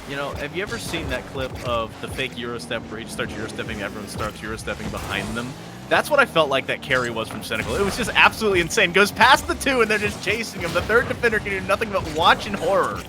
You know, have you ever seen that clip of the fake Euro step where he starts Euro stepping, everyone starts Euro stepping behind them? That's what I felt like that carry was from Cynical. It was just absolutely insane. Goes past the 2 and they're just chasing him. The third defender can do nothing but watch in horror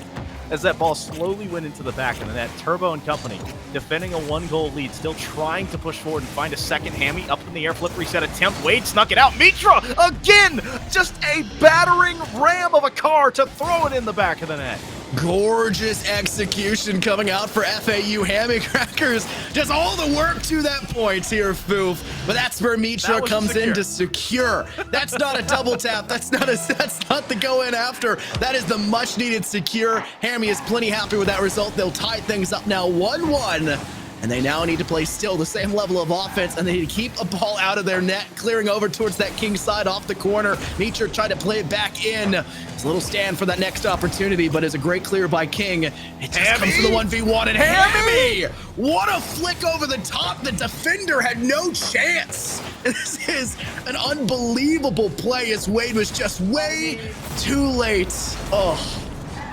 as that ball slowly went into the back of the net. Turbo and company defending a 1-goal lead, still trying to push forward and find a second Hammy. Up in the air, flip reset attempt. Wade snuck it out. Mitra again, just a battering ram of a car to throw it in the back of the net. Gorgeous execution coming out for FAU. Hammy Crackers does all the work to that point here, Foof. But that's where Mitra comes in to secure. That's not a double tap. That's not the go in after. That is the much needed secure. Hammy is plenty happy with that result. They'll tie things up now 1-1. And they now need to play still the same level of offense, and they need to keep a ball out of their net, clearing over towards that King side off the corner. Mitra tried to play it back in. It's a little stand for that next opportunity, but it's a great clear by King. It just comes to the 1v1, and Hammy! What a flick over the top. The defender had no chance. This is an unbelievable play as Wade was just way too late. Oh.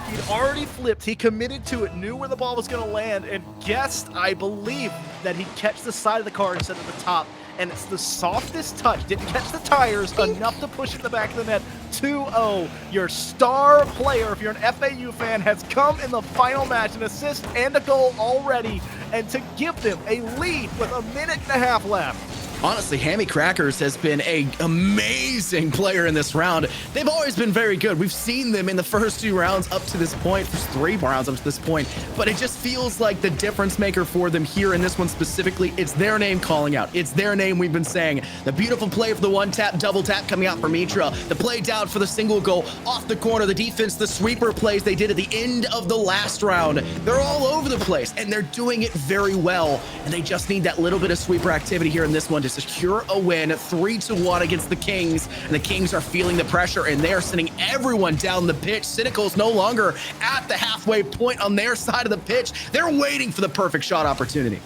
He'd already flipped, he committed to it, knew where the ball was going to land, and guessed, I believe, that he'd catch the side of the car instead of the top. And it's the softest touch, didn't catch the tires, enough to push it in the back of the net. 2-0, your star player, if you're an FAU fan, has come in the final match, an assist and a goal already, and to give them a lead with a minute and a half left. Honestly, Hammy Crackers has been an amazing player in this round. They've always been very good. We've seen them in the first 2 rounds up to this point, first 3 rounds up to this point, but it just feels like the difference maker for them here in this one specifically. It's their name calling out. It's their name we've been saying. The beautiful play for the 1-tap, double tap coming out for Mitra. The play down for the single goal off the corner. The defense, the sweeper plays they did at the end of the last round. They're all over the place, and they're doing it very well, and they just need that little bit of sweeper activity here in this one to secure a win. 3-1 against the Kings, and the Kings are feeling the pressure, and they're sending everyone down the pitch. Cynical's no longer at the halfway point on their side of the pitch. They're waiting for the perfect shot opportunity.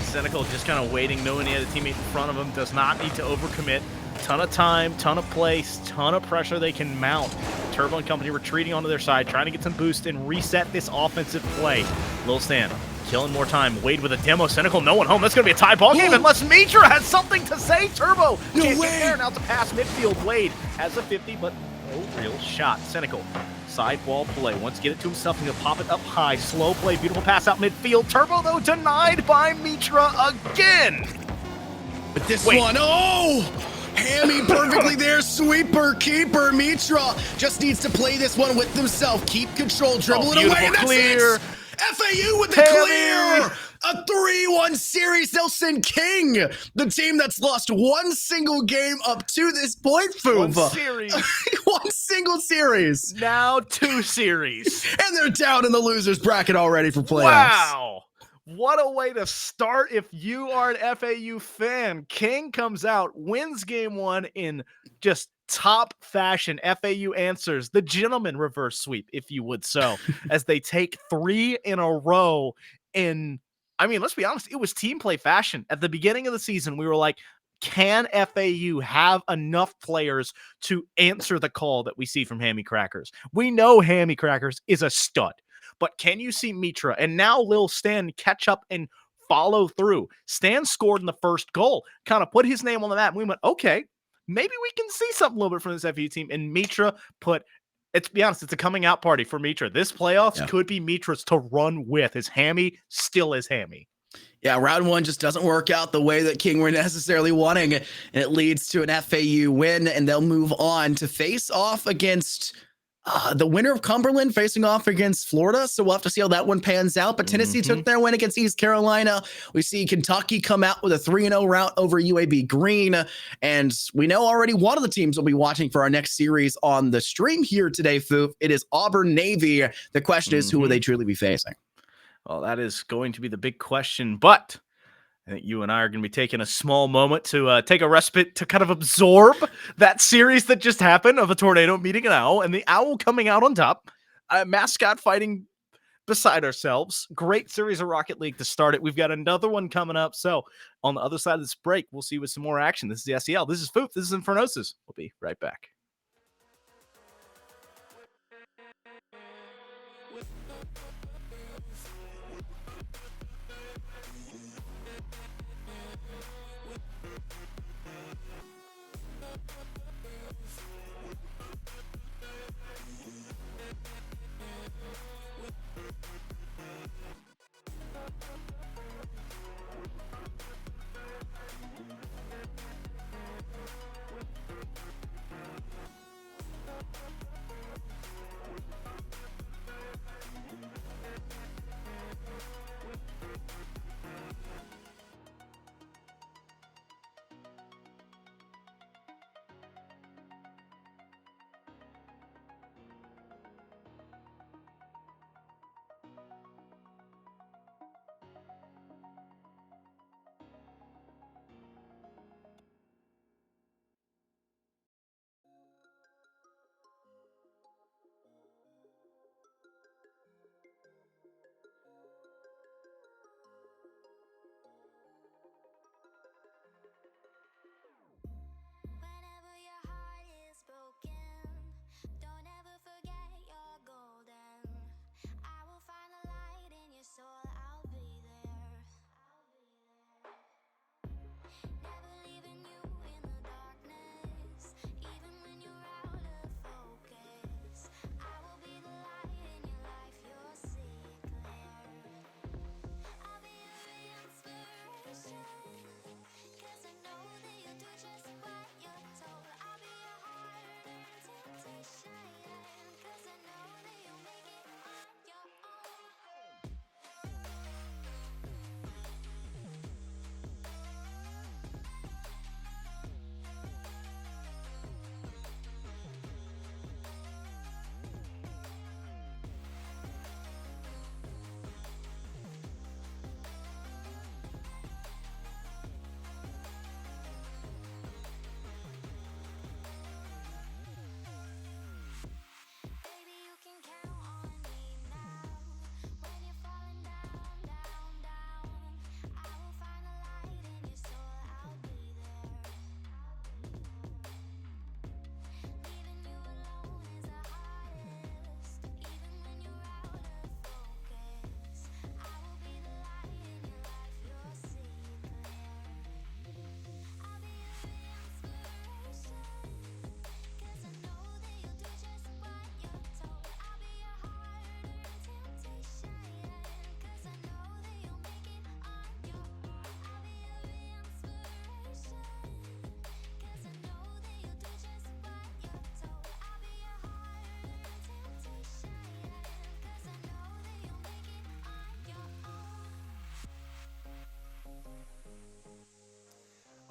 Cynical just kind of waiting, knowing he had a teammate in front of him, does not need to overcommit. Ton of time, ton of place, ton of pressure they can mount. Turbo and company retreating onto their side, trying to get some boost and reset this offensive play. Lil Stan killing more time. Wade with a demo. Cynical, no one home. That's going to be a tie ball game unless Mitra has something to say. Turbo can't get there. Now to pass midfield. Wade has a 50, but no real shot. Cynical, sidewall play. Wants to get it to himself. He's going to pop it up high. Slow play. Beautiful pass out midfield. Turbo, though, denied by Mitra again. But this one, oh! Hammy perfectly there, sweeper, keeper. Mitra just needs to play this one with himself. Keep control, dribble it away, and that's it. FAU with the clear! A 3-1 series. They'll send King, the team that's lost one single game up to this point, Foov. One series. One single series. Now 2 series. And they're down in the losers bracket already for playoffs. Wow. What a way to start if you are an FAU fan. King comes out, wins game 1 in just top fashion. FAU answers the gentleman reverse sweep, if you would so, as they take 3 in a row in, I mean, let's be honest, it was team play fashion. At the beginning of the season, we were like, can FAU have enough players to answer the call that we see from Hammy Crackers? We know Hammy Crackers is a stud, but can you see Mitra and now Lil Stan catch up and follow through? Stan scored in the first goal, kind of put his name on the map. And we went, okay, maybe we can see something a little bit from this FAU team. And Mitra put, let's be honest, it's a coming out party for Mitra. This playoffs could be Mitra's to run with. His Hammy still is Hammy. Yeah, round 1 just doesn't work out the way that King were necessarily wanting, and it leads to an FAU win, and they'll move on to face off against the winner of Cumberland facing off against Florida. So we'll have to see how that one pans out. But Tennessee took their win against East Carolina. We see Kentucky come out with a 3-0 rout over UAB Green. And we know already one of the teams we'll be watching for our next series on the stream here today, Foof. It is Auburn Navy. The question is, who will they truly be facing? Well, that is going to be the big question, but I think you and I are going to be taking a small moment to take a respite to kind of absorb that series that just happened of a tornado meeting an owl, and the owl coming out on top, mascot fighting beside ourselves. Great series of Rocket League to start it. We've got another one coming up, so on the other side of this break, we'll see you with some more action. This is the SEL. This is Foop. This is Infernosis. We'll be right back.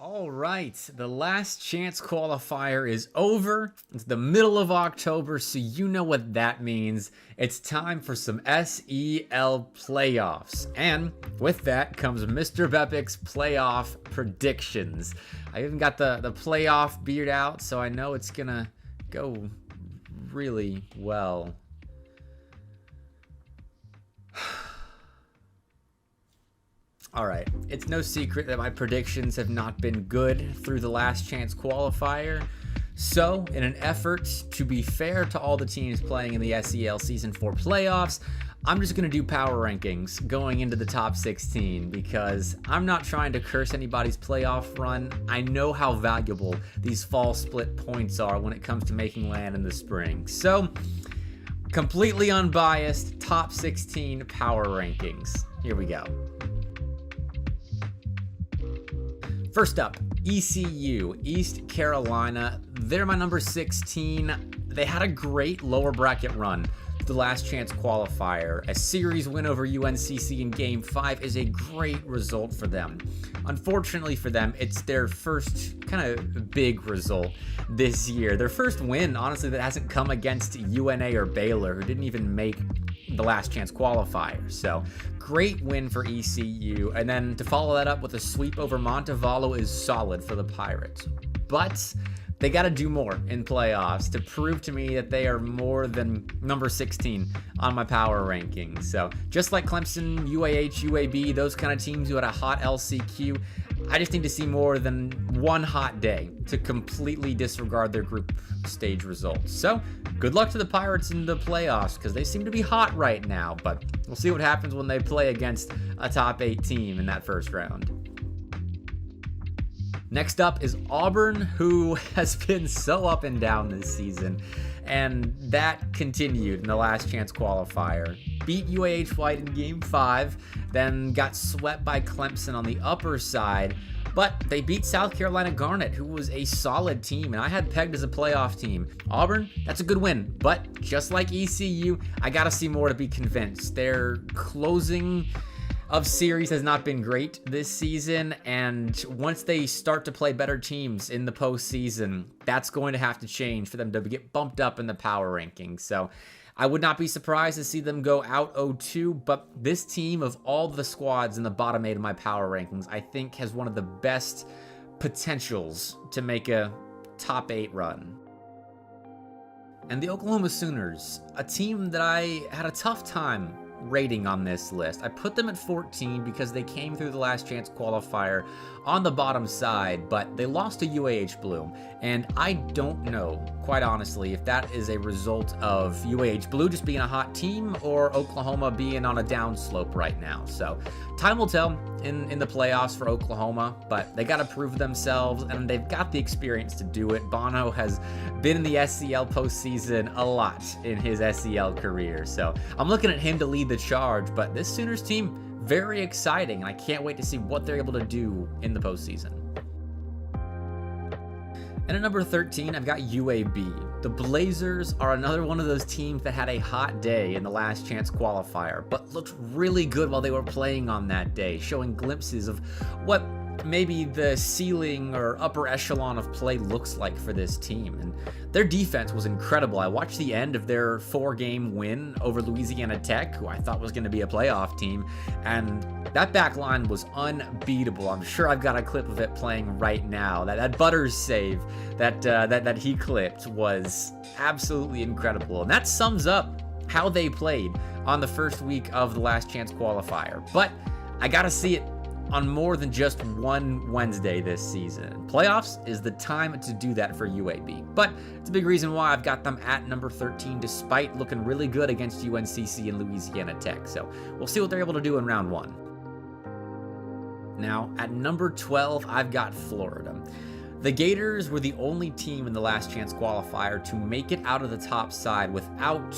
All right, the last chance qualifier is over. It's the middle of October, so you know what that means. It's time for some SEL playoffs. And with that comes Mr. Bepic's playoff predictions. I even got the playoff beard out, so I know it's gonna go really well. Alright, it's no secret that my predictions have not been good through the last chance qualifier. So, in an effort to be fair to all the teams playing in the SEL Season 4 playoffs, I'm just going to do power rankings going into the top 16 because I'm not trying to curse anybody's playoff run. I know how valuable these fall split points are when it comes to making land in the spring. So, completely unbiased, top 16 power rankings. Here we go. First up, ECU, East Carolina. They're my number 16. They had a great lower bracket run the last chance qualifier. A series win over UNCC in Game 5 is a great result for them. Unfortunately for them, it's their first kind of big result this year. Their first win, honestly, that hasn't come against UNA or Baylor, who didn't even make the last chance qualifier. So great win for ECU. And then to follow that up with a sweep over Montevallo is solid for the Pirates. But they got to do more in playoffs to prove to me that they are more than number 16 on my power rankings. So just like Clemson, UAH, UAB, those kind of teams who had a hot LCQ, I just need to see more than one hot day to completely disregard their group stage results. So good luck to the Pirates in the playoffs because they seem to be hot right now, but we'll see what happens when they play against a top 8 team in that first round. Next up is Auburn, who has been so up and down this season, and that continued in the last chance qualifier. Beat UAH White in Game 5, then got swept by Clemson on the upper side, but they beat South Carolina Garnet, who was a solid team, and I had pegged as a playoff team. Auburn, that's a good win, but just like ECU, I gotta see more to be convinced. Their closing of series has not been great this season, and once they start to play better teams in the postseason, that's going to have to change for them to get bumped up in the power rankings. So I would not be surprised to see them go out 0-2, but this team of all the squads in the bottom 8 of my power rankings, I think has one of the best potentials to make a top 8 run. And the Oklahoma Sooners, a team that I had a tough time rating on this list. I put them at 14 because they came through the last chance qualifier on the bottom side, but they lost to UAH Blue, and I don't know, quite honestly, if that is a result of UAH Blue just being a hot team or Oklahoma being on a downslope right now. So time will tell in the playoffs for Oklahoma, but they got to prove themselves, and they've got the experience to do it. Bono has been in the SEL postseason a lot in his SEL career, so I'm looking at him to lead the charge. But this Sooners team, very exciting, and I can't wait to see what they're able to do in the postseason. And at number 13, I've got UAB. The Blazers are another one of those teams that had a hot day in the last chance qualifier, but looked really good while they were playing on that day, showing glimpses of what maybe the ceiling or upper echelon of play looks like for this team. And their defense was incredible. I watched the end of their 4-game win over Louisiana Tech, who I thought was going to be a playoff team, and that back line was unbeatable. I'm sure I've got a clip of it playing right now. That Butters save that he clipped was absolutely incredible, and that sums up how they played on the first week of the last chance qualifier. But I gotta see it on more than just one Wednesday this season. Playoffs is the time to do that for UAB, but it's a big reason why I've got them at number 13 despite looking really good against UNCC and Louisiana Tech. So we'll see what they're able to do in round 1. Now at number 12, I've got Florida. The Gators were the only team in the last chance qualifier to make it out of the top side without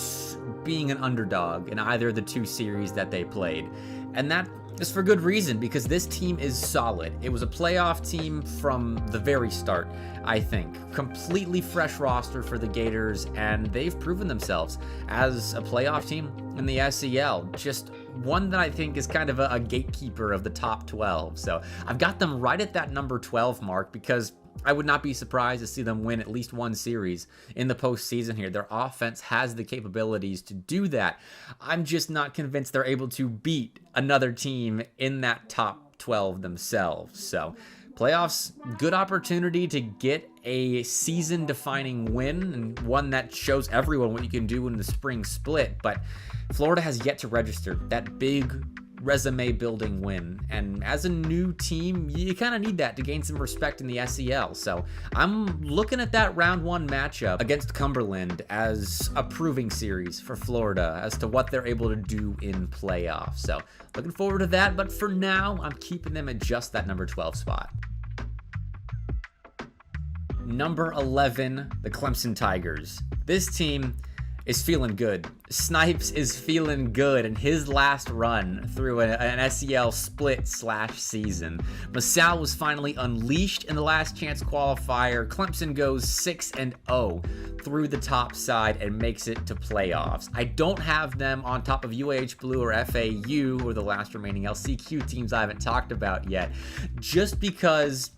being an underdog in either of the 2 series that they played. And that is for good reason, because this team is solid. It was a playoff team from the very start, I think. Completely fresh roster for the Gators, and they've proven themselves as a playoff team in the SEL. Just one that I think is kind of a gatekeeper of the top 12. So I've got them right at that number 12 mark because I would not be surprised to see them win at least one series in the postseason here. Their offense has the capabilities to do that. I'm just not convinced they're able to beat another team in that top 12 themselves. So playoffs, good opportunity to get a season-defining win and one that shows everyone what you can do in the spring split. But Florida has yet to register that big resume-building win. And as a new team, you kind of need that to gain some respect in the SEL. So I'm looking at that round one matchup against Cumberland as a proving series for Florida as to what they're able to do in playoffs. So looking forward to that. But for now, I'm keeping them at just that number 12 spot. Number 11, the Clemson Tigers. This team is feeling good. Snipes is feeling good in his last run through an SEL split/season. Masal was finally unleashed in the last chance qualifier. Clemson goes 6-0 through the top side and makes it to playoffs. I don't have them on top of UAH Blue or FAU, or the last remaining LCQ teams I haven't talked about yet, just because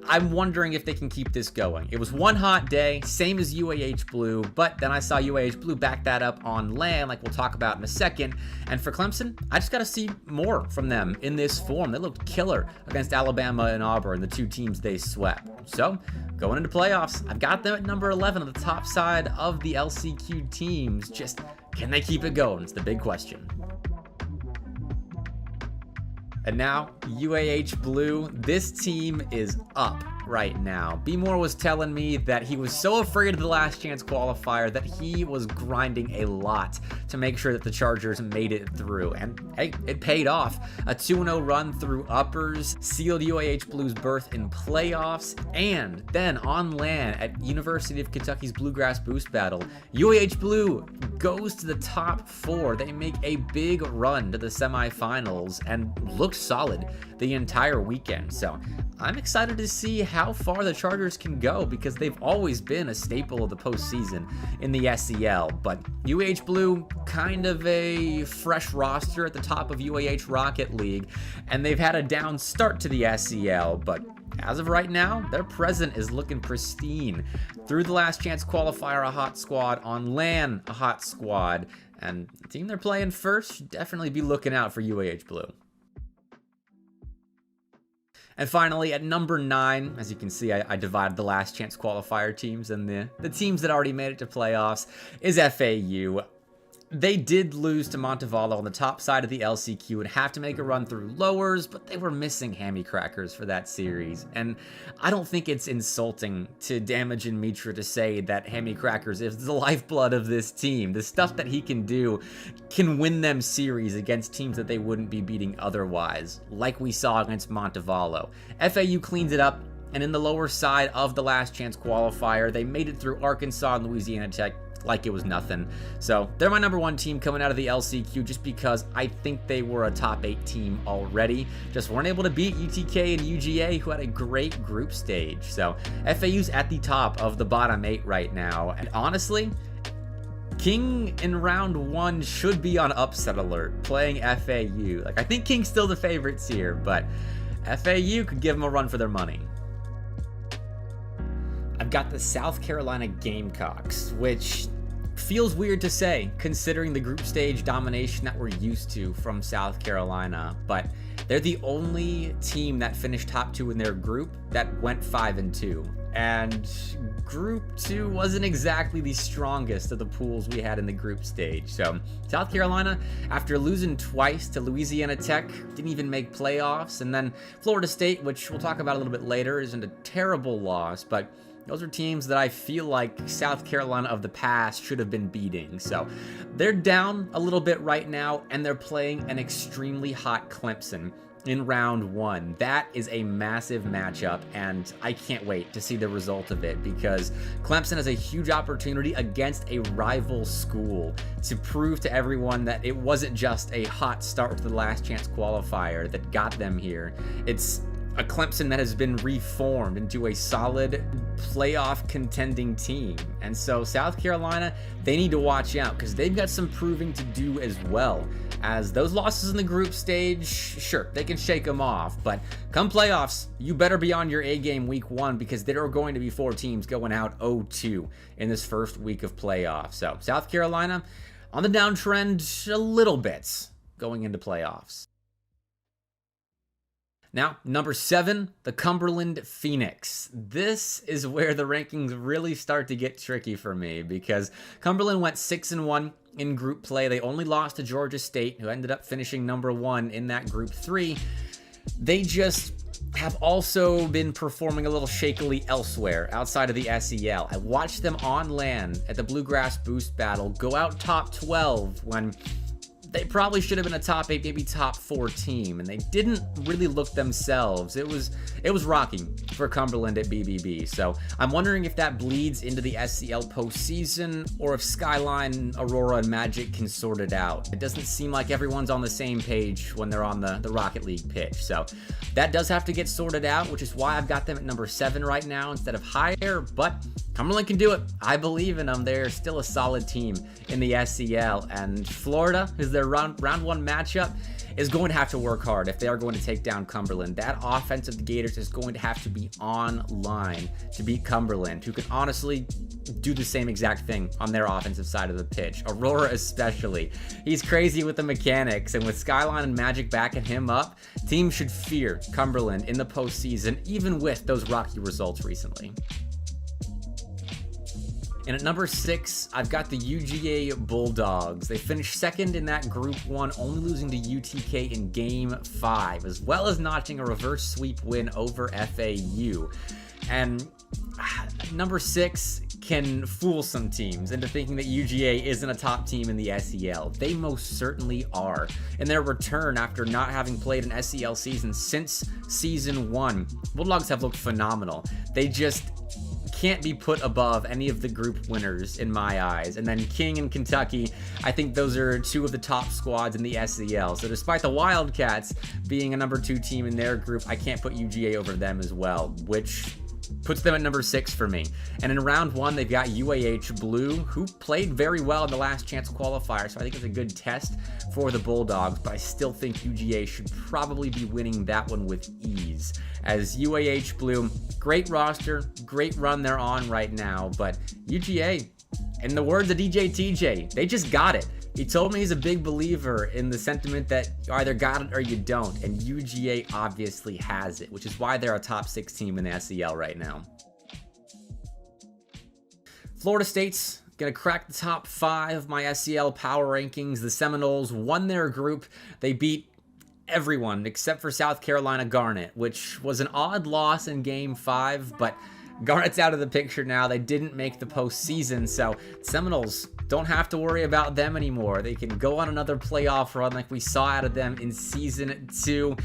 I'm wondering if they can keep this going. It was one hot day, same as UAH Blue, but then I saw UAH Blue back that up on land, like we'll talk about in a second. And for Clemson, I just got to see more from them in this form. They looked killer against Alabama and Auburn, the two teams they swept. So going into playoffs, I've got them at number 11 on the top side of the LCQ teams. Just, can they keep it going? It's the big question. And now, UAH Blue, this team is up right now. B. Moore was telling me that he was so afraid of the last chance qualifier that he was grinding a lot to make sure that the Chargers made it through. And hey, it paid off. A 2-0 run through uppers sealed UAH Blue's berth in playoffs. And then on land at University of Kentucky's Bluegrass Boost Battle, UAH Blue goes to the top 4. They make a big run to the semifinals and looked solid the entire weekend. So I'm excited to see how far the Chargers can go because they've always been a staple of the postseason in the SEL. But UAH Blue, kind of a fresh roster at the top of UAH Rocket League, and they've had a down start to the SEL, but as of right now, their present is looking pristine. Through the last chance qualifier, a hot squad. On land, a hot squad. And the team they're playing first should definitely be looking out for UAH Blue. And finally, at number 9, as you can see, I divided the last chance qualifier teams and the teams that already made it to playoffs, is FAU. They did lose to Montevallo on the top side of the LCQ and have to make a run through lowers, but they were missing Hammy Crackers for that series. And I don't think it's insulting to Damage and Mitra to say that Hammy Crackers is the lifeblood of this team. The stuff that he can do can win them series against teams that they wouldn't be beating otherwise, like we saw against Montevallo. FAU cleans it up, and in the lower side of the last chance qualifier, they made it through Arkansas and Louisiana Tech like it was nothing. So they're my number 1 team coming out of the LCQ just because I think they were a top 8 team already. Just weren't able to beat UTK and UGA, who had a great group stage. So FAU's at the top of the bottom 8 right now. And honestly, King in round 1 should be on upset alert playing FAU. Like, I think King's still the favorites here, but FAU could give them a run for their money. I've got the South Carolina Gamecocks, which feels weird to say considering the group stage domination that we're used to from South Carolina, but they're the only team that finished top 2 in their group that went 5-2. And group 2 wasn't exactly the strongest of the pools we had in the group stage. So South Carolina, after losing twice to Louisiana Tech, didn't even make playoffs. And then Florida State, which we'll talk about a little bit later, isn't a terrible loss, but those are teams that I feel like South Carolina of the past should have been beating. So they're down a little bit right now, and they're playing an extremely hot Clemson in round 1. That is a massive matchup, and I can't wait to see the result of it because Clemson has a huge opportunity against a rival school to prove to everyone that it wasn't just a hot start to the last chance qualifier that got them here. It's a Clemson that has been reformed into a solid playoff contending team. And so South Carolina, they need to watch out because they've got some proving to do as well as those losses in the group stage, sure, they can shake them off, but come playoffs, you better be on your A game week 1, because there are going to be 4 teams going out 0-2 in this first week of playoffs. So South Carolina on the downtrend a little bit going into playoffs. Now, number 7, the Cumberland Phoenix. This is where the rankings really start to get tricky for me, because Cumberland went 6-1 in group play. They only lost to Georgia State, who ended up finishing number 1 in that group 3. They just have also been performing a little shakily elsewhere outside of the SEL. I watched them on LAN at the Bluegrass Boost Battle go out top 12 when they probably should have been a top 8, maybe top 4 team, and they didn't really look themselves. It was rocking for Cumberland at BBB, so I'm wondering if that bleeds into the SCL postseason, or if Skyline, Aurora, and Magic can sort it out. It doesn't seem like everyone's on the same page when they're on the Rocket League pitch, so that does have to get sorted out, which is why I've got them at number 7 right now instead of higher, but Cumberland can do it. I believe in them. They're still a solid team in the SCL, and Florida is their round 1 matchup, is going to have to work hard if they are going to take down Cumberland. That offense of the Gators is going to have to be online to beat Cumberland, who can honestly do the same exact thing on their offensive side of the pitch. Aurora especially. He's crazy with the mechanics, and with Skyline and Magic backing him up, teams should fear Cumberland in the postseason, even with those rocky results recently. And at number 6, I've got the UGA Bulldogs. They finished 2nd in that Group 1, only losing to UTK in Game 5, as well as notching a reverse sweep win over FAU. And number 6 can fool some teams into thinking that UGA isn't a top team in the SEL. They most certainly are. In their return after not having played an SEL season since Season 1, Bulldogs have looked phenomenal. They just can't be put above any of the group winners in my eyes. And then King and Kentucky, I think those are 2 of the top squads in the SEL. So despite the Wildcats being a number 2 team in their group, I can't put UGA over them as well, which puts them at number 6 for me. And in round 1, they've got UAH Blue, who played very well in the last chance qualifier, so I think it's a good test for the Bulldogs, but I still think UGA should probably be winning that one with ease. As UAH Blue, great roster, great run they're on right now, but UGA, in the words of DJ TJ, they just got it. He told me he's a big believer in the sentiment that you either got it or you don't, and UGA obviously has it, which is why they're a top 6 team in the SEL right now. Florida State's gonna crack the top 5 of my SEL power rankings. The Seminoles won their group. They beat everyone except for South Carolina Garnet, which was an odd loss in Game 5, but Garnet's out of the picture now. They didn't make the postseason, so Seminoles don't have to worry about them anymore. They can go on another playoff run like we saw out of them in Season 2,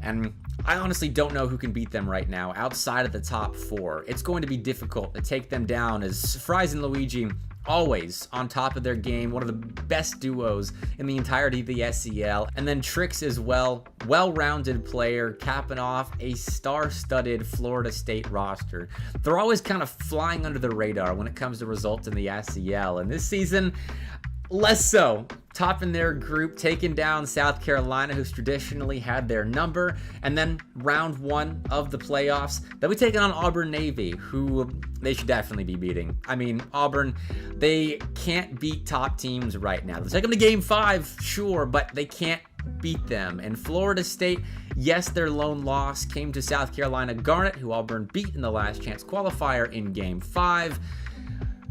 and I honestly don't know who can beat them right now outside of the top 4. It's going to be difficult to take them down, as Fries and Luigi always on top of their game, one of the best duos in the entirety of the SEL, and then Trix as well, well-rounded player, capping off a star-studded Florida State roster. They're always kind of flying under the radar when it comes to results in the SEL, and this season, less so. Topping their group, taking down South Carolina, who's traditionally had their number, and then round 1 of the playoffs, they'll be taking on Auburn Navy, who they should definitely be beating. I mean, Auburn, they can't beat top teams right now. They'll take them to Game 5, sure, but they can't beat them. And Florida State, yes, their lone loss came to South Carolina Garnet, who Auburn beat in the last chance qualifier in Game 5.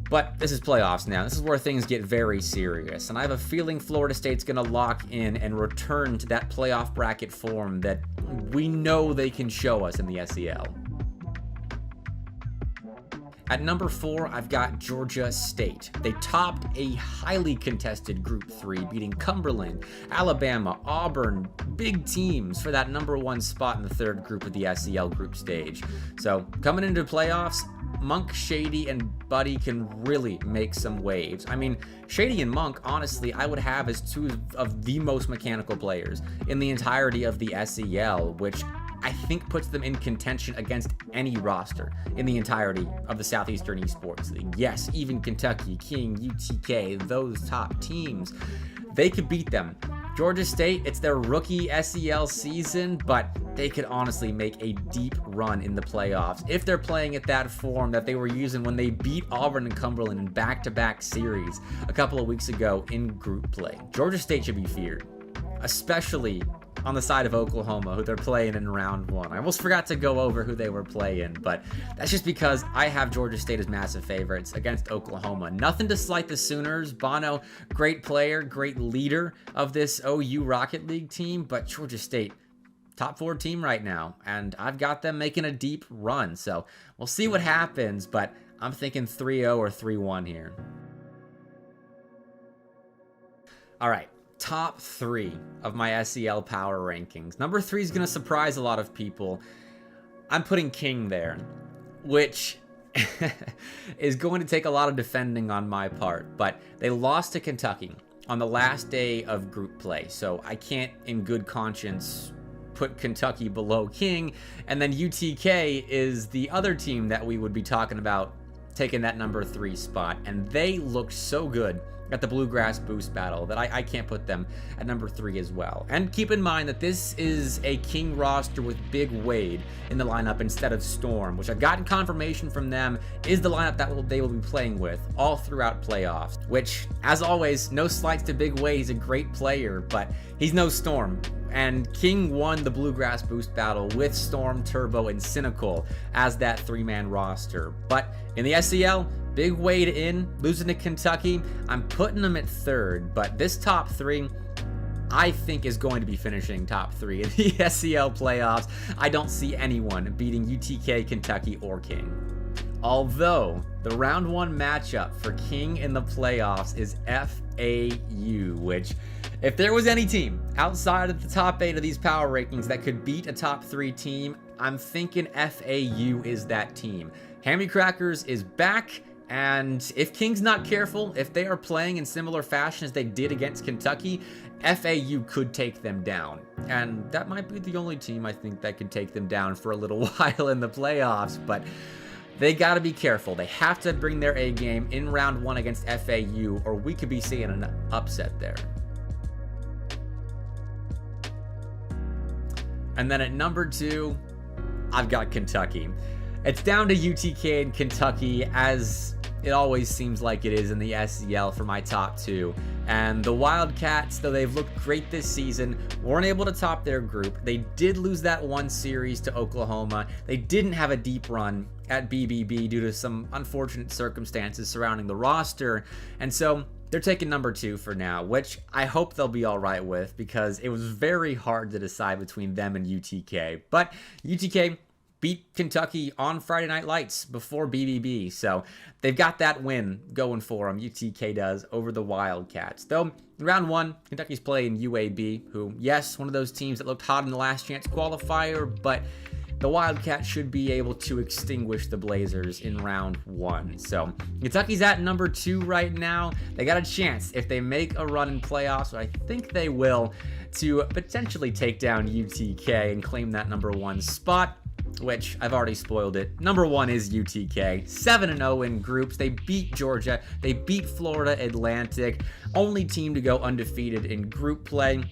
But this is playoffs now. This is where things get very serious. And I have a feeling Florida State's going to lock in and return to that playoff bracket form that we know they can show us in the SEL. At number 4, I've got Georgia State. They topped a highly contested Group 3, beating Cumberland, Alabama, Auburn, big teams for that number 1 spot in the 3rd group of the SEL group stage. So coming into playoffs, Monk, Shady, and Buddy can really make some waves. I mean, Shady and Monk, honestly, I would have as 2 of the most mechanical players in the entirety of the SEL, which I think puts them in contention against any roster in the entirety of the Southeastern Esports League. Yes, even Kentucky, King, UTK, those top teams, they could beat them Georgia State, it's their rookie SEL season, but they could honestly make a deep run in the playoffs if they're playing at that form that they were using when they beat Auburn and Cumberland in back-to-back series a couple of weeks ago in group play. Georgia State should be feared, especially on the side of Oklahoma, who they're playing in round 1. I almost forgot to go over who they were playing, but that's just because I have Georgia State as massive favorites against Oklahoma. Nothing to slight the Sooners. Bono, great player, great leader of this OU Rocket League team, but Georgia State, top 4 team right now, and I've got them making a deep run, so we'll see what happens, but I'm thinking 3-0 or 3-1 here. All right. Top 3 of my SEL power rankings. Number 3 is going to surprise a lot of people. I'm putting King there, which is going to take a lot of defending on my part, but they lost to Kentucky on the last day of group play, so I can't in good conscience put Kentucky below King. And then UTK is the other team that we would be talking about taking that number 3 spot, and they looked so good at the Bluegrass Boost Battle that I can't put them at number 3 as well. And keep in mind that this is a King roster with Big Wade in the lineup instead of Storm, which I've gotten confirmation from them is the lineup that they will be playing with all throughout playoffs, which, as always, no slights to Big Wade. He's a great player, but he's no Storm. And King won the Bluegrass Boost Battle with Storm, Turbo, and Cynical as that 3-man roster. But in the SEL, Big Wade in, losing to Kentucky. I'm putting them at 3rd, but this top 3, I think, is going to be finishing top 3 in the SEL playoffs. I don't see anyone beating UTK, Kentucky, or King. Although, the round 1 matchup for King in the playoffs is FAU, which, if there was any team outside of the top 8 of these power rankings that could beat a top 3 team, I'm thinking FAU is that team. Hammy Crackers is back, and if King's not careful, if they are playing in similar fashion as they did against Kentucky, FAU could take them down. And that might be the only team I think that could take them down for a little while in the playoffs, but they got to be careful. They have to bring their A game in round 1 against FAU, or we could be seeing an upset there. And then at number 2, I've got Kentucky. It's down to UTK and Kentucky, as it always seems like it is in the SEL for my top 2. And the Wildcats, though they've looked great this season, weren't able to top their group. They did lose that 1 series to Oklahoma. They didn't have a deep run at BBB due to some unfortunate circumstances surrounding the roster. And so they're taking number 2 for now, which I hope they'll be all right with, because it was very hard to decide between them and UTK. But UTK beat Kentucky on Friday Night Lights before BBB, so they've got that win going for them, UTK does, over the Wildcats. Though, in round 1, Kentucky's playing UAB, who, yes, one of those teams that looked hot in the last chance qualifier, but the Wildcats should be able to extinguish the Blazers in round 1. So Kentucky's at number 2 right now. They got a chance, if they make a run in playoffs, which I think they will, to potentially take down UTK and claim that number 1 spot, which I've already spoiled it. Number 1 is UTK, 7-0 in groups. They beat Georgia, they beat Florida Atlantic, only team to go undefeated in group play.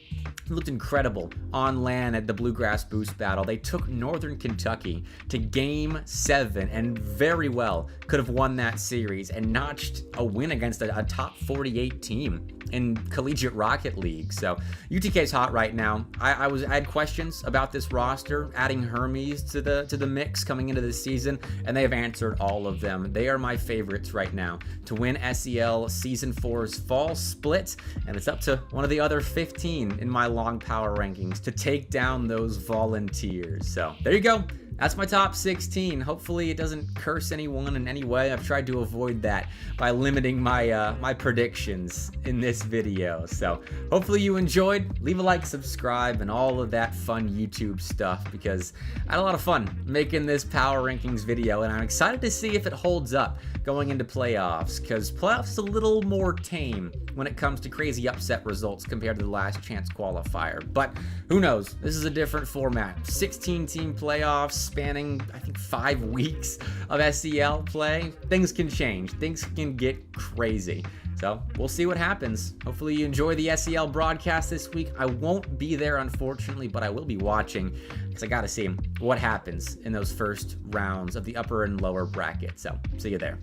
Looked incredible on LAN at the Bluegrass Boost Battle. They took Northern Kentucky to Game 7 and very well could have won that series and notched a win against a top 48 team in Collegiate Rocket League. So UTK's hot right now. I had questions about this roster, adding Hermes to the mix coming into this season, and they have answered all of them. They are my favorites right now to win SEL Season 4's fall split, and it's up to one of the other 15 in my long power rankings to take down those Volunteers. So there you go. That's my top 16. Hopefully it doesn't curse anyone in any way. I've tried to avoid that by limiting my my predictions in this video. So hopefully you enjoyed. Leave a like, subscribe, and all of that fun YouTube stuff, because I had a lot of fun making this power rankings video, and I'm excited to see if it holds up going into playoffs, because playoffs is a little more tame when it comes to crazy upset results compared to the last chance qualifier. But who knows? This is a different format. 16-team playoffs spanning, I think, 5 weeks of SEL play. Things can change. Things can get crazy. So we'll see what happens. Hopefully you enjoy the SEL broadcast this week. I won't be there, unfortunately, but I will be watching because I got to see what happens in those first rounds of the upper and lower bracket. So see you there.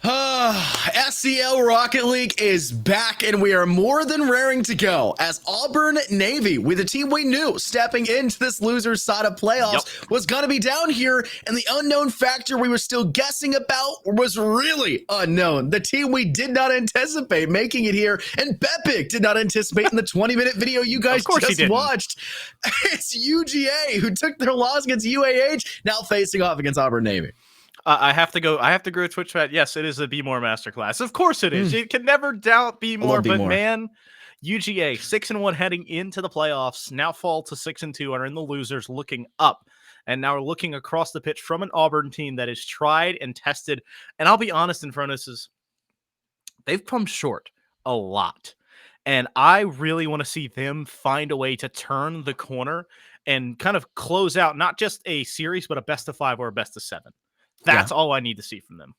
SCL Rocket League is back, and we are more than raring to go as Auburn Navy, with a team we knew stepping into this loser's side of playoffs, was going to be down here, and the unknown factor we were still guessing about was really unknown. The team we did not anticipate making it here, and Bepic did not anticipate in the 20-minute video you guys just watched. It's UGA, who took their loss against UAH, now facing off against Auburn Navy. I have to go to Twitch chat. Yes, it is a Be More masterclass. Of course it is. You can never doubt Be More, but man, UGA 6-1 heading into the playoffs, now fall to 6-2, are in the losers, looking up. And now we're looking across the pitch from an Auburn team that is tried and tested. And I'll be honest, Infernus, they've come short a lot. And I really want to see them find a way to turn the corner and kind of close out not just a series, but a best of 5 or a best of 7. That's all I need to see from them.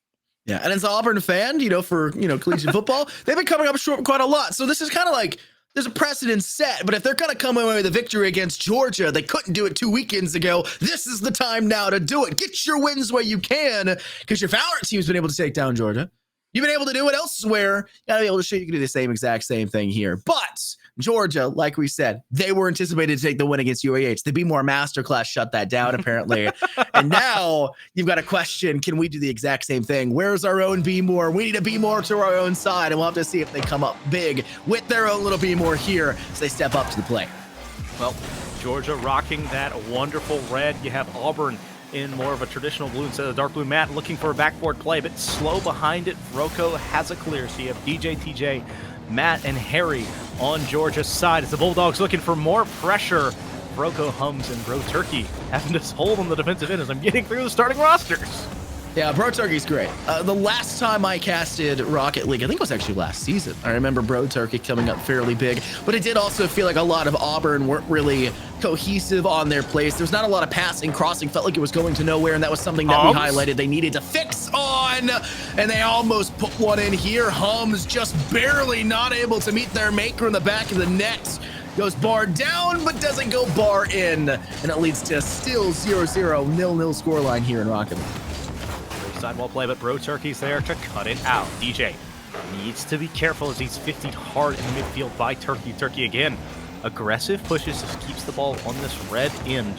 Yeah, and as an Auburn fan, for collegiate football, they've been coming up short quite a lot. So this is kind of like there's a precedent set, but if they're going to come away with a victory against Georgia, they couldn't do it 2 weekends ago. This is the time now to do it. Get your wins where you can, because your Valorant team's been able to take down Georgia. You've been able to do it elsewhere. You got to be able to show you can do the exact same thing here. But Georgia, like we said, they were anticipated to take the win against UAH. The Be More Masterclass shut that down, apparently. And now you've got a question, can we do the exact same thing? Where's our own Be More? We need to be more to our own side, and we'll have to see if they come up big with their own little Be More here as they step up to the plate. Well, Georgia rocking that wonderful red. You have Auburn in more of a traditional blue instead of dark blue. Matt looking for a backboard play, but slow behind it. Vroko has a clear. So you have DJ, TJ, Matt, and Harry on Georgia's side as the Bulldogs looking for more pressure. Vroko hums and Bro Turkey having to hold on the defensive end as I'm getting through the starting rosters. Yeah, Bro Turkey's great. The last time I casted Rocket League, I think it was actually last season. I remember Bro Turkey coming up fairly big, but it did also feel like a lot of Auburn weren't really cohesive on their plays. There was not a lot of passing, crossing, felt like it was going to nowhere, and that was something that we highlighted they needed to fix on, and they almost put one in here. Hums just barely not able to meet their maker in the back of the net. Goes bar down, but doesn't go bar in, and it leads to still 0-0, 0-0 scoreline here in Rocket League. Sidewall play, but Bro Turkey's there to cut it out. DJ needs to be careful as he's 50'd hard in the midfield by Turkey. Turkey again, aggressive pushes, just keeps the ball on this red end.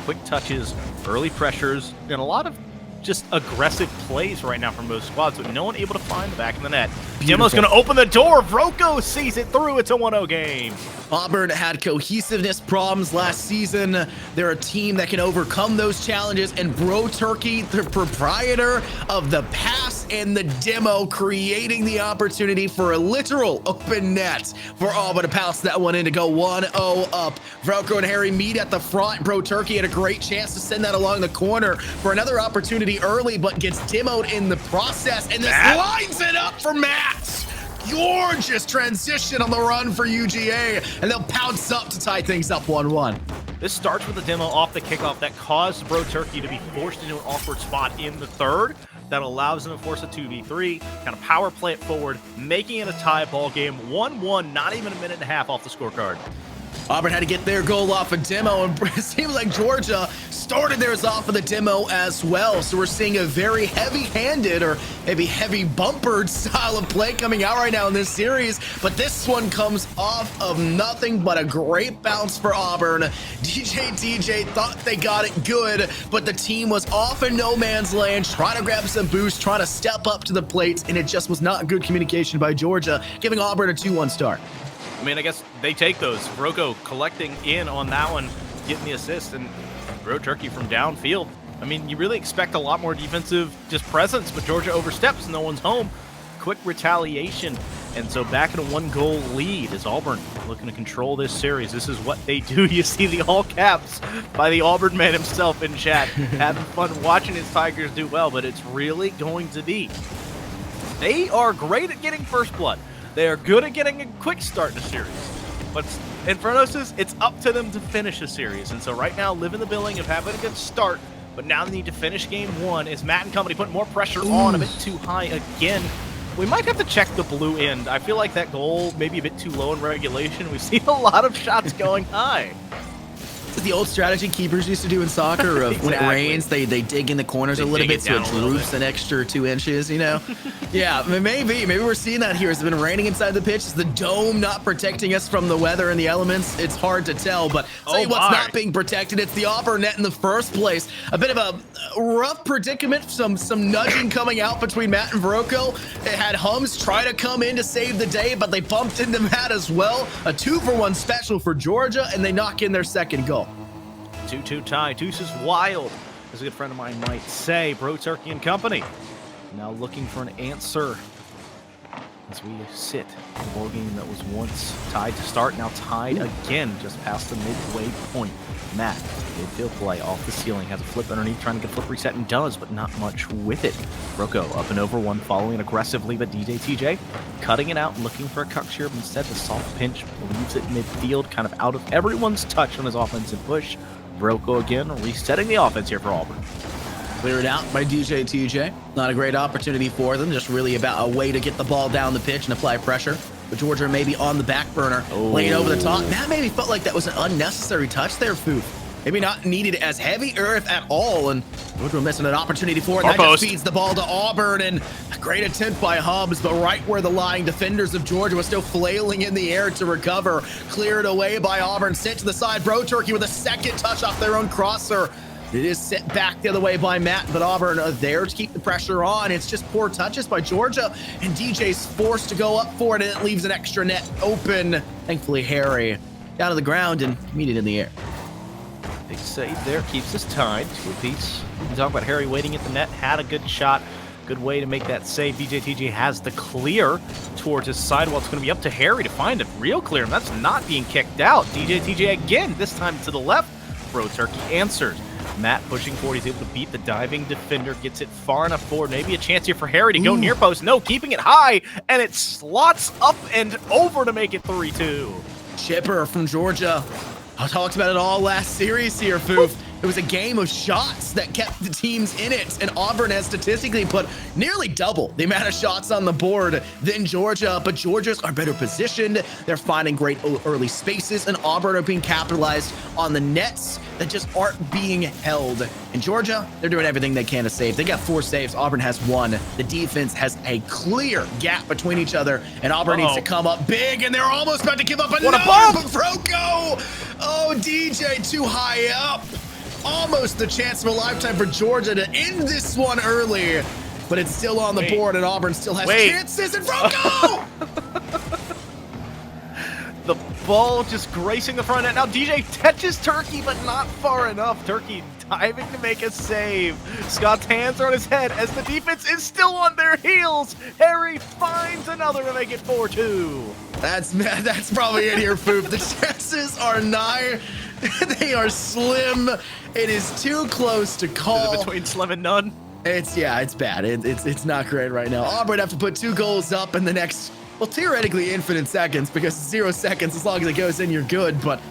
Quick touches, early pressures, and a lot of just aggressive plays right now from both squads, but no one able to find the back of the net. Demo's going to open the door. Vroko sees it through. It's a 1-0 game. Auburn had cohesiveness problems last season. They're a team that can overcome those challenges, and Bro Turkey, the proprietor of the pass and the demo, creating the opportunity for a literal open net for Auburn to pounce that one in to go 1-0 up. Vroko and Harry meet at the front. Bro Turkey had a great chance to send that along the corner for another opportunity early, but gets demoed in the process, and this lines it up for Matt. Gorgeous transition on the run for UGA, and they'll pounce up to tie things up 1-1. This starts with a demo off the kickoff that caused Bro Turkey to be forced into an awkward spot in the third. That allows them to force a 2v3, kind of power play it forward, making it a tie ball game. 1-1, not even a minute and a half off the scorecard. Auburn had to get their goal off a demo, and it seems like Georgia started theirs off of the demo as well. So we're seeing a very heavy-handed or maybe heavy bumpered style of play coming out right now in this series. But this one comes off of nothing but a great bounce for Auburn. DJ thought they got it good, but the team was off in no man's land, trying to grab some boost, trying to step up to the plate, and it just was not good communication by Georgia, giving Auburn a 2-1 start. I mean, I guess they take those. Vroko collecting in on that one, getting the assist, and Bro Turkey from downfield. I mean, you really expect a lot more defensive just presence, but Georgia oversteps, no one's home. Quick retaliation, and so back in a 1-goal lead is Auburn looking to control this series. This is what they do. You see the all caps by the Auburn man himself in chat, having fun watching his Tigers do well, but it's really going to be. They are great at getting first blood. They are good at getting a quick start in a series. But Infernos, it's up to them to finish a series. And so right now, living the billing of having a good start, but now they need to finish game one. Is Matt and company putting more pressure on, a bit too high again? We might have to check the blue end. I feel like that goal may be a bit too low in regulation. We've seen a lot of shots going high. It's the old strategy keepers used to do in soccer of when it rains, they dig in the corners a little bit so it droops an extra 2 inches, you know? Yeah, maybe we're seeing that here. It's been raining inside the pitch. It's the dome not protecting us from the weather and the elements. It's hard to tell, but tell you what's not being protected. It's the Auburn net in the first place. A bit of a rough predicament, some nudging coming out between Matt and Vroko. It had Hums try to come in to save the day, but they bumped into Matt as well. A 2-for-1 special for Georgia, and they knock in their second goal. 2-2 tie. Deuce is wild, as a good friend of mine might say. Bro Turkey and company now looking for an answer as we sit in a ball game that was once tied to start, now tied again just past the midway point. Matt, midfield play off the ceiling, has a flip underneath, trying to get a flip reset, and does, but not much with it. Vroko up and over one, following aggressively, but TJ cutting it out, looking for a cuck share, but instead the soft pinch leaves it midfield, kind of out of everyone's touch on his offensive push. Vroko again, resetting the offense here for Auburn. Cleared out by TJ. Not a great opportunity for them, just really about a way to get the ball down the pitch and apply pressure. But Georgia maybe on the back burner, laying over the top. That maybe felt like that was an unnecessary touch there, Foof. Maybe not needed as heavy, or if at all, and Georgia missing an opportunity for it. That just feeds the ball to Auburn, and a great attempt by Hubs, but right where the lying defenders of Georgia was still flailing in the air to recover. Cleared away by Auburn, sent to the side. Bro Turkey with a second touch off their own crosser. It is sent back the other way by Matt, but Auburn are there to keep the pressure on. It's just poor touches by Georgia, and DJ's forced to go up for it, and it leaves an extra net open. Thankfully, Harry down to the ground and meet it in the air. Big save there, keeps us tied to a piece. We talk about Harry waiting at the net, had a good shot. Good way to make that save. TJ has the clear towards his sidewall. It's going to be up to Harry to find a real clear, and that's not being kicked out. TJ again, this time to the left. Bro Turkey answers. Matt pushing forward, he's able to beat the diving defender, gets it far enough forward. Maybe a chance here for Harry to go near post. No, keeping it high, and it slots up and over to make it 3-2. Chipper from Georgia. I talked about it all last series here, Foof. It was a game of shots that kept the teams in it, and Auburn has statistically put nearly double the amount of shots on the board than Georgia, but Georgia's are better positioned. They're finding great early spaces, and Auburn are being capitalized on the nets that just aren't being held. And Georgia, they're doing everything they can to save. They got 4 saves. Auburn has 1. The defense has a clear gap between each other, and Auburn needs to come up big, and they're almost about to give up another. What a bump! Vroko! Oh, DJ too high up. Almost the chance of a lifetime for Georgia to end this one early, but it's still on the board, and Auburn still has chances. And Vroko! ball just gracing the front end. Now DJ touches Turkey, but not far enough. Turkey diving to make a save. Scott's hands are on his head as the defense is still on their heels. Harry finds another to make it 4-2. That's probably it here, Foop. The chances are nigh. They are slim. It is too close to call. Is it between slim and none? It's bad. It's not great right now. Auburn have to put 2 goals up in the next, well, theoretically infinite seconds, because 0 seconds, as long as it goes in, you're good. But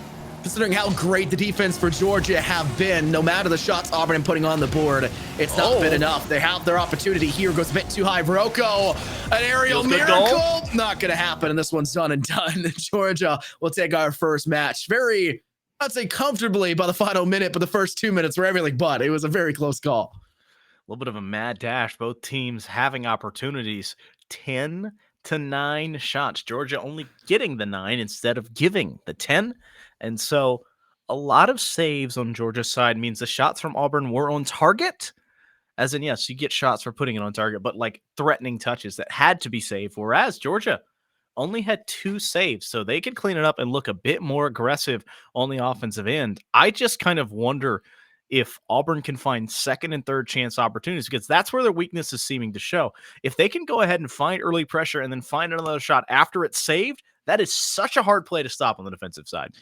considering how great the defense for Georgia have been, no matter the shots Auburn are putting on the board, it's not been enough. They have their opportunity here. Goes a bit too high. Verocco, an aerial miracle. Not going to happen, and this one's done and done. Georgia will take our first match. Very, I'd say comfortably by the final minute, but the first 2 minutes were everything but. It was a very close call. A little bit of a mad dash. Both teams having opportunities. 10-9 shots. Georgia only getting the 9 instead of giving the 10. And so a lot of saves on Georgia's side means the shots from Auburn were on target. As in, yes, you get shots for putting it on target, but like threatening touches that had to be saved. Whereas Georgia only had 2 saves, so they could clean it up and look a bit more aggressive on the offensive end. I just kind of wonder if Auburn can find second and third chance opportunities, because that's where their weakness is seeming to show. If they can go ahead and find early pressure and then find another shot after it's saved, that is such a hard play to stop on the defensive side.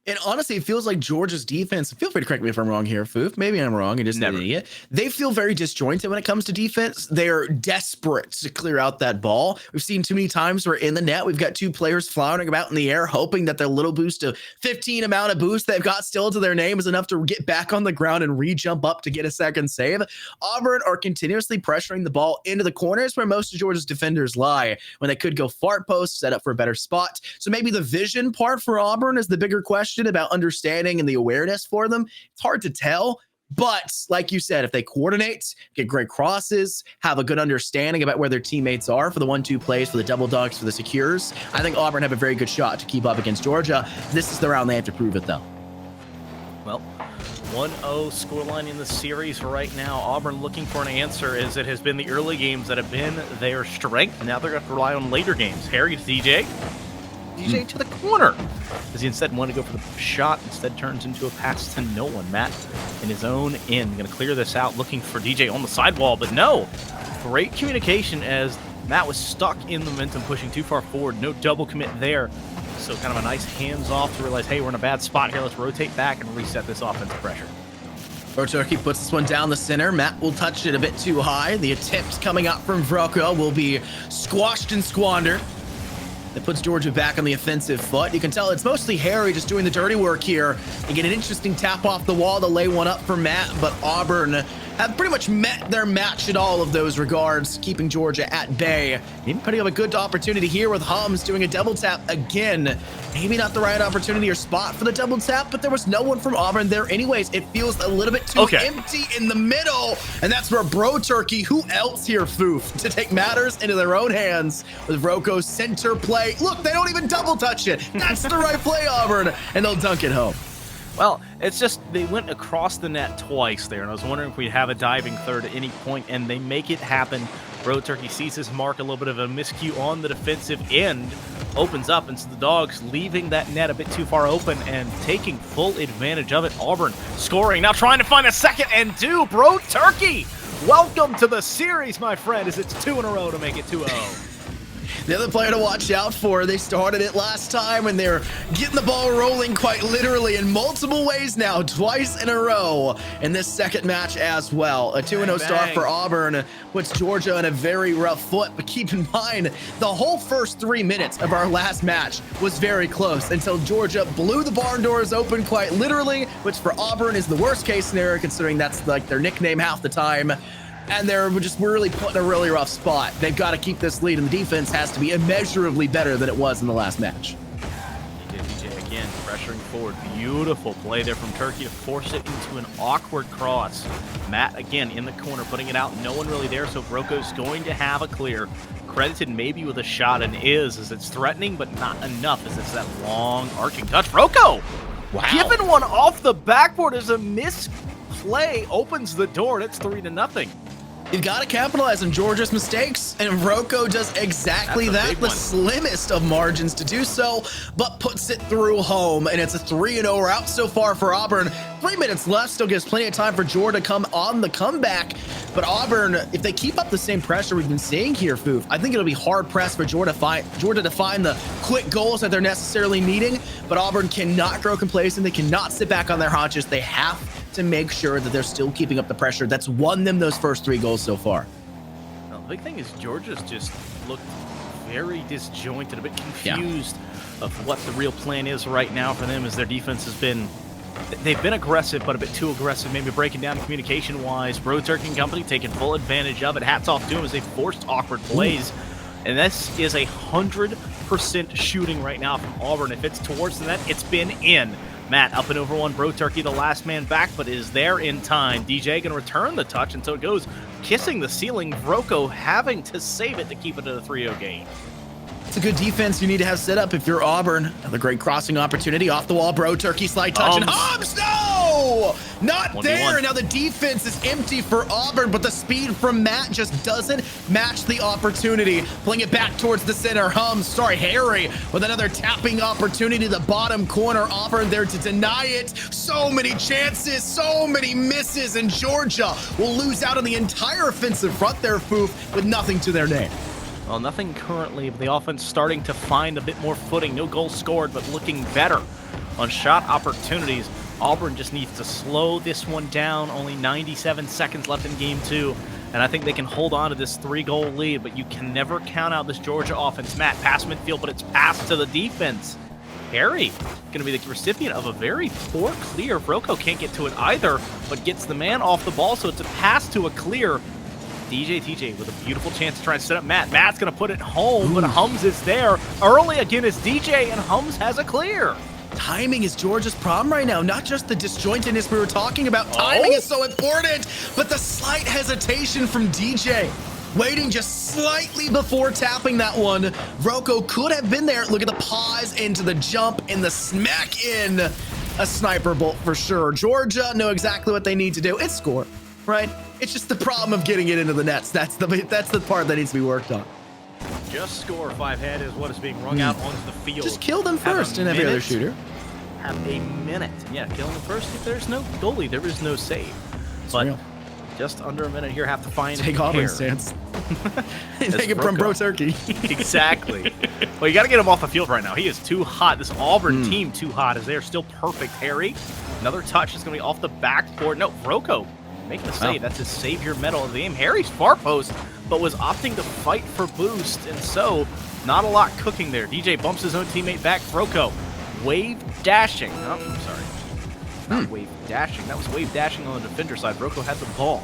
And honestly, it feels like Georgia's defense, feel free to correct me if I'm wrong here, Foof. Maybe I'm wrong and just an idiot. They feel very disjointed when it comes to defense. They're desperate to clear out that ball. We've seen too many times where in the net, we've got 2 players floundering about in the air, hoping that their little boost of 15 amount of boost they've got still to their name is enough to get back on the ground and re-jump up to get a second save. Auburn are continuously pressuring the ball into the corners where most of Georgia's defenders lie, when they could go far post, set up for a better spot. So maybe the vision part for Auburn is the bigger question about understanding and the awareness for them. It's hard to tell, but like you said, if they coordinate, get great crosses, have a good understanding about where their teammates are for the 1-2 plays, for the double dogs, for the secures, I think Auburn have a very good shot to keep up against Georgia. This is the round they have to prove it, though. Well, 1-0 scoreline in the series right now. Auburn looking for an answer, as it has been the early games that have been their strength. Now they're going to rely on later games. Harry to DJ. DJ to the corner, as he instead wanted to go for the shot, instead turns into a pass to no one. Matt in his own end, going to clear this out, looking for DJ on the sidewall, but no. Great communication as Matt was stuck in the momentum, pushing too far forward. No double commit there. So kind of a nice hands off to realize, hey, we're in a bad spot here. Let's rotate back and reset this offensive pressure. Turkey puts this one down the center. Matt will touch it a bit too high. The attempt coming up from Verocco will be squashed and squandered. That puts Georgia back on the offensive foot. You can tell it's mostly Harry just doing the dirty work here. You get an interesting tap off the wall to lay one up for Matt, but Auburn have pretty much met their match in all of those regards, keeping Georgia at bay. Even putting up a good opportunity here with Hums doing a double tap again. Maybe not the right opportunity or spot for the double tap, but there was no one from Auburn there anyways. It feels a little bit too empty in the middle, and that's where Bro Turkey, who else here, Foof, to take matters into their own hands with Verocco's center play. Look, they don't even double touch it. That's the right play, Auburn, and they'll dunk it home. Well, it's just they went across the net twice there, and I was wondering if we'd have a diving third at any point, and they make it happen. Road Turkey sees his mark, a little bit of a miscue on the defensive end, opens up, and so the Dogs leaving that net a bit too far open and taking full advantage of it. Auburn scoring, now trying to find a second and do. Bro Turkey, welcome to the series, my friend, as it's 2 in a row to make it 2-0. The other player to watch out for, they started it last time, and they're getting the ball rolling quite literally in multiple ways now, twice in a row in this second match as well. A 2-0 start for Auburn puts Georgia in a very rough foot, but keep in mind, the whole first 3 minutes of our last match was very close until Georgia blew the barn doors open quite literally, which for Auburn is the worst case scenario, considering that's like their nickname half the time. And they're just really put in a really rough spot. They've got to keep this lead, and the defense has to be immeasurably better than it was in the last match. DJ again, pressuring forward. Beautiful play there from Turkey to force it into an awkward cross. Matt, again, in the corner, putting it out. No one really there, so Verocco's going to have a clear. Credited maybe with a shot, and as it's threatening, but not enough, as it's that long arching touch. Verocco! Wow. Giving one off the backboard as a misplay opens the door, and it's 3-0. You've got to capitalize on Georgia's mistakes, and Rocco does exactly that. The slimmest of margins to do so, but puts it through home, and it's a 3-0 route so far for Auburn. 3 minutes left, still gives plenty of time for Georgia to come on the comeback. But Auburn, if they keep up the same pressure we've been seeing here, Foof, I think it'll be hard pressed for Georgia to find the quick goals that they're necessarily needing. But Auburn cannot grow complacent. They cannot sit back on their haunches. They have to make sure that they're still keeping up the pressure that's won them those first 3 goals so far. Well, the big thing is Georgia's just looked very disjointed, a bit confused of what the real plan is right now for them, as their defense has been, they've been aggressive, but a bit too aggressive, maybe breaking down communication-wise. Bro Turkey and company taking full advantage of it. Hats off to them as they forced awkward plays. And this is 100% shooting right now from Auburn. If it's towards the net, it's been in. Matt up and over one. Bro Turkey, the last man back, but is there in time. DJ gonna return the touch, and so it goes kissing the ceiling. Rocco having to save it to keep it at a 3-0 game. It's a good defense you need to have set up if you're Auburn. Another great crossing opportunity off the wall. Bro Turkey slide touch and Hobbs. No, not there. Now the defense is empty for Auburn, but the speed from Matt just doesn't match the opportunity. Pulling it back towards the center. Harry with another tapping opportunity. The bottom corner. Auburn there to deny it. So many chances, so many misses, and Georgia will lose out on the entire offensive front there, Foof, with nothing to their name. Well, nothing currently, but the offense starting to find a bit more footing. No goals scored, but looking better on shot opportunities. Auburn just needs to slow this one down. Only 97 seconds left in game 2, and I think they can hold on to this 3-goal lead, but you can never count out this Georgia offense. Matt, pass midfield, but it's passed to the defense. Harry going to be the recipient of a very poor clear. Rocco can't get to it either, but gets the man off the ball, so it's a pass to a clear. TJ with a beautiful chance to try and set up Matt. Matt's going to put it home, but Hums is there. Early again is DJ, and Hums has a clear. Timing is Georgia's problem right now. Not just the disjointedness we were talking about. Timing is so important, but the slight hesitation from DJ. Waiting just slightly before tapping that one. Rocco could have been there. Look at the pause into the jump and the smack in. A sniper bolt for sure. Georgia know exactly what they need to do. It's score, right? It's just the problem of getting it into the nets. That's the part that needs to be worked on. Just score 5 head is what is being rung out onto the field. Just kill them first in every other shooter. Have a minute. Yeah, kill them first. If there's no goalie, there is no save. But just under a minute here, have to find take Auburn's stance. Take it from Bro Turkey. Exactly. Well, you got to get him off the field right now. He is too hot. This Auburn team too hot as they're still perfect. Harry, another touch is going to be off the backboard. No, Rocco making a save. That's his savior medal of the game. Harry's far post, but was opting to fight for boost, and so not a lot cooking there. DJ bumps his own teammate back. Rocco wave dashing. Oh, I'm sorry. Not wave dashing. That was wave dashing on the defender side. Rocco had the ball.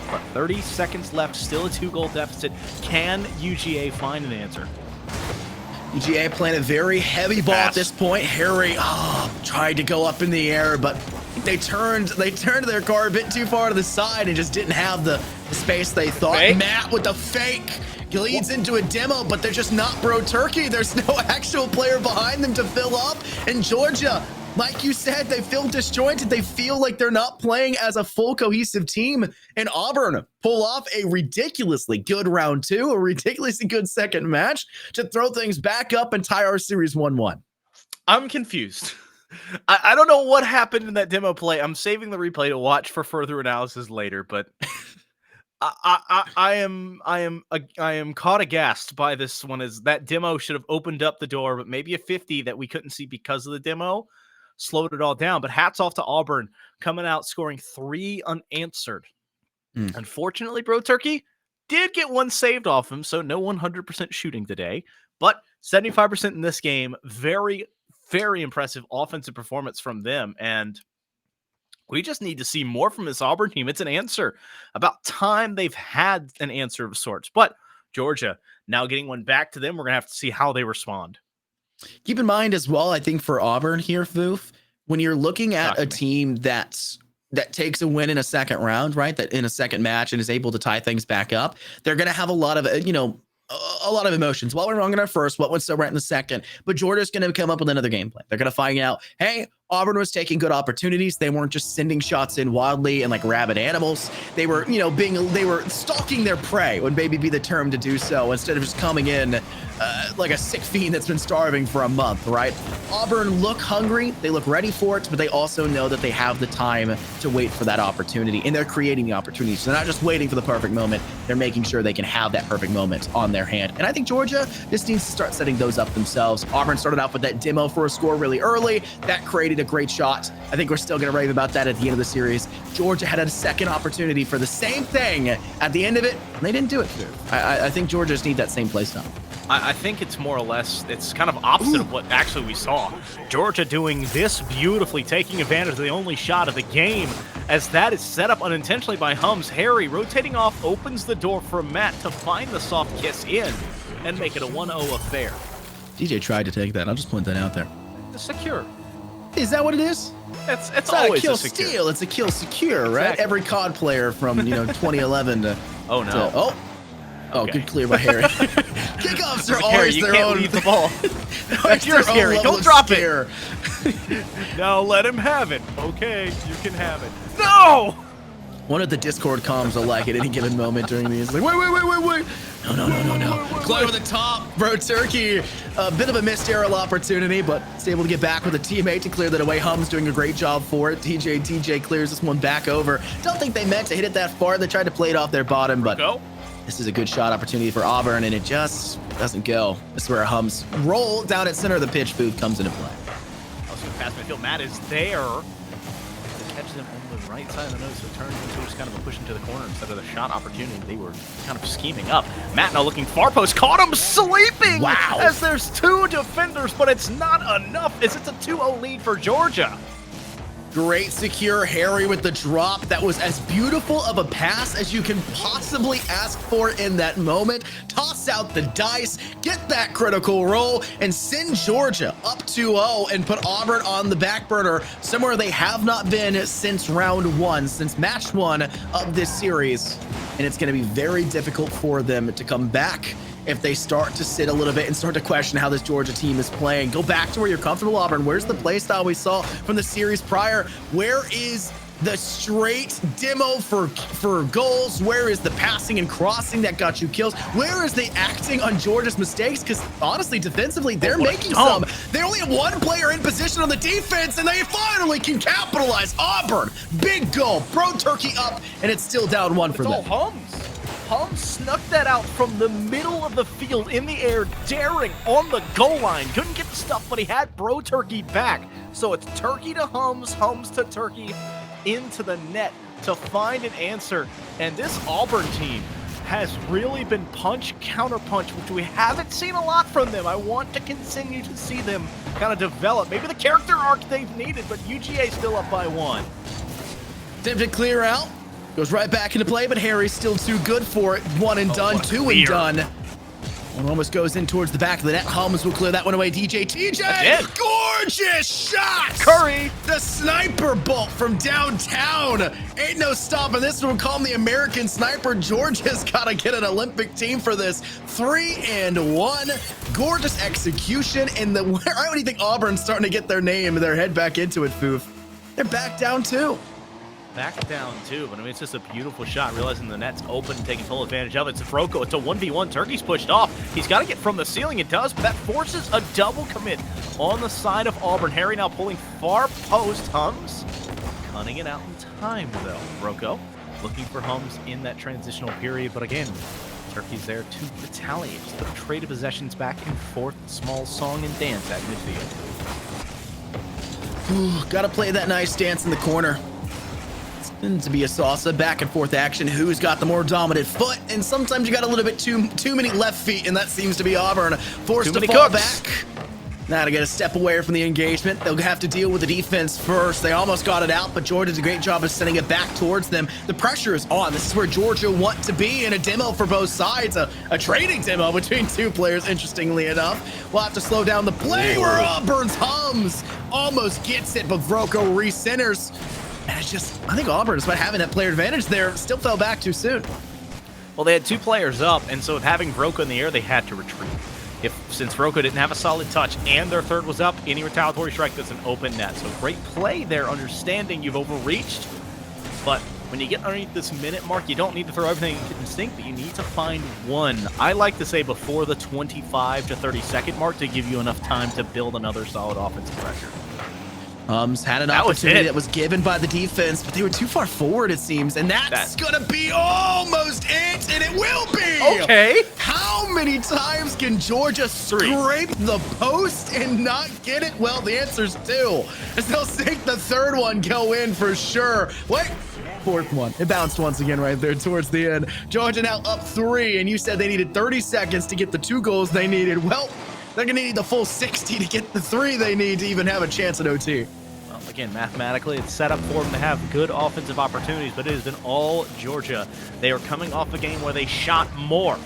But 30 seconds left, still a 2-goal deficit. Can UGA find an answer? UGA playing a very heavy ball at this point. Harry tried to go up in the air, but they turned their car a bit too far to the side and just didn't have the space they thought. Fake. Matt with the fake leads into a demo, but they're just not Bro Turkey. There's no actual player behind them to fill up. And Georgia, like you said, they feel disjointed. They feel like they're not playing as a full cohesive team. And Auburn pull off a ridiculously good round 2, a ridiculously good second match to throw things back up and tie our series 1-1. I'm confused. I don't know what happened in that demo play. I'm saving the replay to watch for further analysis later, but I am caught aghast by this one. As that demo should have opened up the door, but maybe a 50 that we couldn't see because of the demo slowed it all down. But hats off to Auburn coming out scoring 3 unanswered. Unfortunately, Bro Turkey did get one saved off him, so no 100% shooting today, but 75% in this game. Very, very impressive offensive performance from them, and we just need to see more from this Auburn team. It's an answer. About time they've had an answer of sorts. But Georgia now getting one back to them. We're going to have to see how they respond. Keep in mind as well, I think for Auburn here, Foof, when you're looking at a team that takes a win in a second round, right? That in a second match and is able to tie things back up, they're going to have a lot of, a lot of emotions. What went wrong in our first? What went so right in the second? But Georgia's going to come up with another game plan. They're going to find out, hey, Auburn was taking good opportunities. They weren't just sending shots in wildly and like rabid animals. They were, they were stalking their prey, would maybe be the term to do so, instead of just coming in like a sick fiend that's been starving for a month, right? Auburn look hungry. They look ready for it, but they also know that they have the time to wait for that opportunity, and they're creating the opportunities. So they're not just waiting for the perfect moment. They're making sure they can have that perfect moment on their hand. And I think Georgia just needs to start setting those up themselves. Auburn started off with that demo for a score really early. That created a great shot. I think we're still going to rave about that at the end of the series. Georgia had a second opportunity for the same thing at the end of it, and they didn't do it. I think Georgia just need that same play style. I think it's more or less, it's kind of opposite of what actually we saw. Georgia doing this beautifully, taking advantage of the only shot of the game, as that is set up unintentionally by Hums. Harry rotating off opens the door for Matt to find the soft kiss in and make it a 1-0 affair. DJ tried to take that. I'll just point that out there. It's secure. Is that what it is? It's not always a kill secure. steal. It's a kill secure, right? Exactly. Every COD player from 2011 to Oh no. Okay. Good clear by Harry. Kickoffs are Harry, always you their can't own. leave the ball. That's yours, Harry. Don't drop it. Now let him have it. Okay, you can have it. No! One of the Discord comms will like at any given moment during these. Like, wait. No. Play over the top, bro. Turkey. A bit of a missed arrow opportunity, but it's able to get back with a teammate to clear that away. Hum's doing a great job for it. TJ clears this one back over. Don't think they meant to hit it that far. They tried to play it off their bottom, but this is a good shot opportunity for Auburn, and it just doesn't go. This is where Hum's roll down at center of the pitch booth comes into play. Also, pass midfield. Matt is there. Catches him on the right side of the nose, so it turns into just kind of a push into the corner instead of the shot opportunity they were kind of scheming up. Matt now looking far post, caught him sleeping! Wow! As there's two defenders, but it's not enough as it's a 2-0 lead for Georgia. Great secure Harry with the drop. That was as beautiful of a pass as you can possibly ask for in that moment. Toss out the dice, get that critical roll, and send Georgia up 2-0 and put Auburn on the back burner, somewhere they have not been since round one, since match one of this series. And it's going to be very difficult for them to come back if they start to sit a little bit and start to question how this Georgia team is playing. Go back to where you're comfortable, Auburn. Where's the play style we saw from the series prior? Where is the straight demo for goals? Where is the passing and crossing that got you kills? Where is the acting on Georgia's mistakes? Because honestly, defensively, they're making some. They only have one player in position on the defense, and they finally can capitalize. Auburn, big goal. Pro Turkey up, and it's still down one for them. It's all Hums. Hums snuck that out from the middle of the field in the air, daring on the goal line. Couldn't get the stuff, but he had Bro Turkey back. So it's Turkey to Hums, Hums to Turkey into the net to find an answer. And this Auburn team has really been punch, counter punch, which we haven't seen a lot from them. I want to continue to see them kind of develop. Maybe the character arc they've needed, but UGA still up by one. Attempted clear out. Goes right back into play, but Harry's still too good for it. One and done, two and done. One almost goes in towards the back of the net. Hums will clear that one away. TJ, gorgeous shot! Curry! The sniper bolt from downtown. Ain't no stopping this one. Call him the American Sniper. Georgia's got to get an Olympic team for this. 3-1. Gorgeous execution. And why do you think Auburn's starting to get their head back into it, Foof? They're back down two. Back down too, but I mean, it's just a beautiful shot, realizing the net's open, taking full advantage of it. It's Froko. It's a 1v1. Turkey's pushed off. He's got to get from the ceiling. It does, but that forces a double commit on the side of Auburn. Harry now pulling far post. Hums cutting it out in time, though. Froko looking for Hums in that transitional period, but again, Turkey's there to retaliate. The trade of possessions back and forth. Small song and dance at midfield. Got to play that nice dance in the corner. To be a salsa, back and forth action. Who's got the more dominant foot? And sometimes you got a little bit too many left feet, and that seems to be Auburn. Forced to fall back. Now to get a step away from the engagement. They'll have to deal with the defense first. They almost got it out, but Georgia did a great job of sending it back towards them. The pressure is on. This is where Georgia want to be in a demo for both sides. A trading demo between two players, interestingly enough. We'll have to slow down the play where Auburn's Hums almost gets it, but Vroko recenters. And it's just, I think Auburn, despite having that player advantage there, still fell back too soon. Well, they had two players up, and so with having Vroko in the air, they had to retreat. Since Roko didn't have a solid touch and their third was up, any retaliatory strike that's an open net. So great play there, understanding you've overreached. But when you get underneath this minute mark, you don't need to throw everything in sync, but you need to find one. I like to say before the 25 to 30 second mark to give you enough time to build another solid offensive pressure. Had an opportunity that was given by the defense, but they were too far forward, it seems, and that's gonna be almost it, and it will be! Okay. How many times can Georgia scrape the post and not get it? Well, the answer's 2, as they'll sink the third one, go in for sure. Wait, fourth one. It bounced once again right there towards the end. Georgia now up 3, and you said they needed 30 seconds to get the 2 goals they needed. Well, they're gonna need the full 60 to get the 3 they need to even have a chance at OT. Again, mathematically, it's set up for them to have good offensive opportunities, but it has been all Georgia. They are coming off a game where they shot more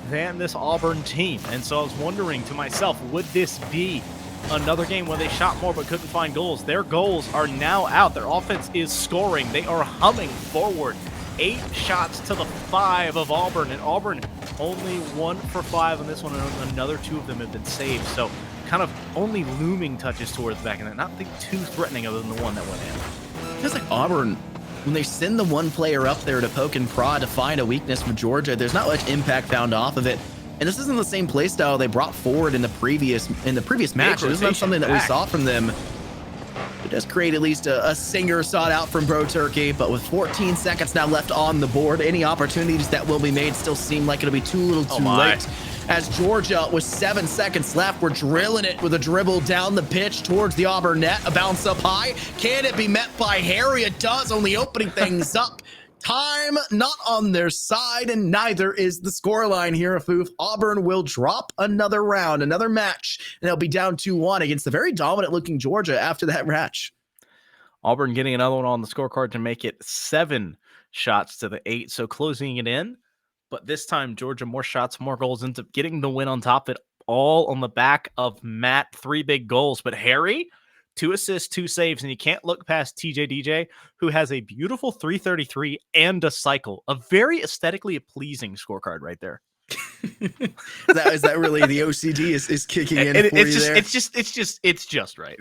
than this Auburn team. And so I was wondering to myself, would this be another game where they shot more but couldn't find goals? Their goals are now out. Their offense is scoring. They are humming forward. 8 shots to the 5 of Auburn, and Auburn only 1 for 5 on this one, and another 2 of them have been saved. So kind of only looming touches towards the back, and not too threatening other than the one that went in. It feels like Auburn, when they send the one player up there to poke and prod to find a weakness for Georgia, there's not much impact found off of it. And this isn't the same play style they brought forward in the previous match. It isn't something that we saw from them. It does create at least a singer sought out from Bro Turkey, but with 14 seconds now left on the board, any opportunities that will be made still seem like it'll be too little too late. As Georgia, with 7 seconds left, we're drilling it with a dribble down the pitch towards the Auburn net. A bounce up high. Can it be met by Harry? It does, only opening things up. Time not on their side, and neither is the scoreline here. Afoof, Auburn will drop another round, another match, and they'll be down 2-1 against the very dominant-looking Georgia after that match. Auburn getting another one on the scorecard to make it 7 shots to the 8, so closing it in. But this time, Georgia, more shots, more goals, ends up getting the win on top of it, all on the back of Matt, 3 big goals. But Harry, 2 assists, 2 saves, and you can't look past TJDJ, who has a beautiful 333 and a cycle. A very aesthetically pleasing scorecard right there. Is that really the OCD is kicking in for you there? It's just right.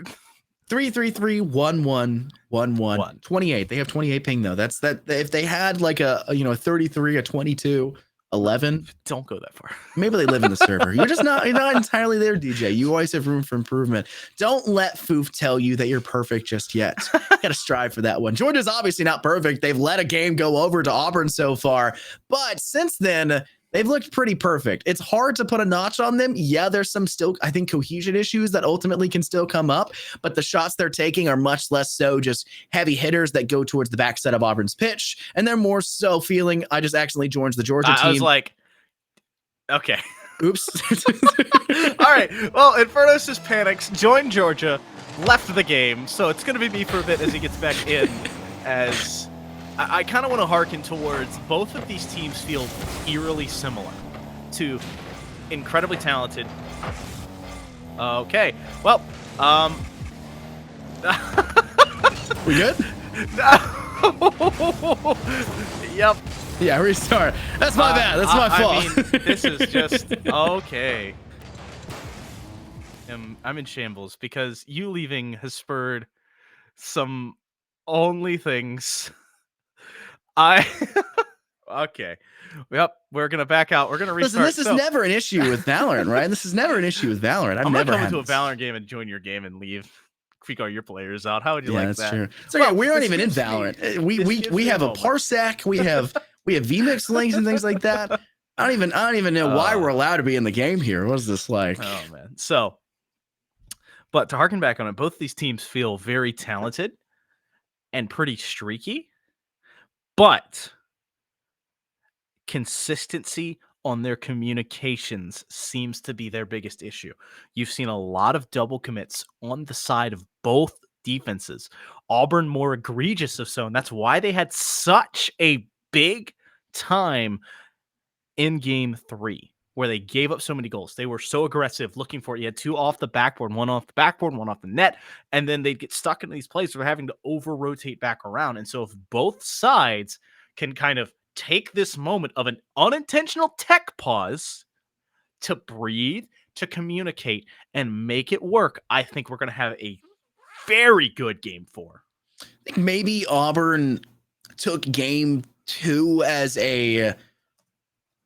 3-3-3, 1-1, 1-1. 28. They have 28 ping though. That's that. If they had like a 33, a 22, 11. Don't go that far. Maybe they live in the server. You're not entirely there, DJ. You always have room for improvement. Don't let Foof tell you that you're perfect just yet. You gotta strive for that one. Georgia's obviously not perfect. They've let a game go over to Auburn so far, but since then, they've looked pretty perfect. It's hard to put a notch on them. Yeah, there's some still, I think, cohesion issues that ultimately can still come up, but the shots they're taking are much less so just heavy hitters that go towards the backside of Auburn's pitch, and they're more so feeling, I just accidentally joined the Georgia team. I was like, okay. Oops. All right. Well, Infernos just panics, joined Georgia, left the game, so it's going to be me for a bit as he gets back in, as I kind of want to hearken towards both of these teams feel eerily similar to incredibly talented. Okay. Well, we good? Yep. Yeah, restart. That's my bad. That's my fault. I mean, this is just okay. I'm in shambles because you leaving has spurred some only things. Okay. Yep, we're gonna back out. We're gonna restart. Listen, this is never an issue with Valorant, right? This is never an issue with Valorant. I'm never coming to a Valorant game and join your game and leave. Kick all your players out. How would you like that's that? True. So well, we aren't even in Valorant. We have a parsec. We have vmix links and things like that. I don't even know why we're allowed to be in the game here. What is this like? Oh man. So, but to harken back on it, both of these teams feel very talented and pretty streaky, but consistency on their communications seems to be their biggest issue. You've seen a lot of double commits on the side of both defenses. Auburn more egregious of so, and that's why they had such a big time in game 3, where they gave up so many goals. They were so aggressive looking for it. You had 2 off the backboard, 1 off the backboard, 1 off the net, and then they'd get stuck in these plays where they're having to over-rotate back around. And so if both sides can kind of take this moment of an unintentional tech pause to breathe, to communicate and make it work, I think we're going to have a very good game 4. I think maybe Auburn took game 2 as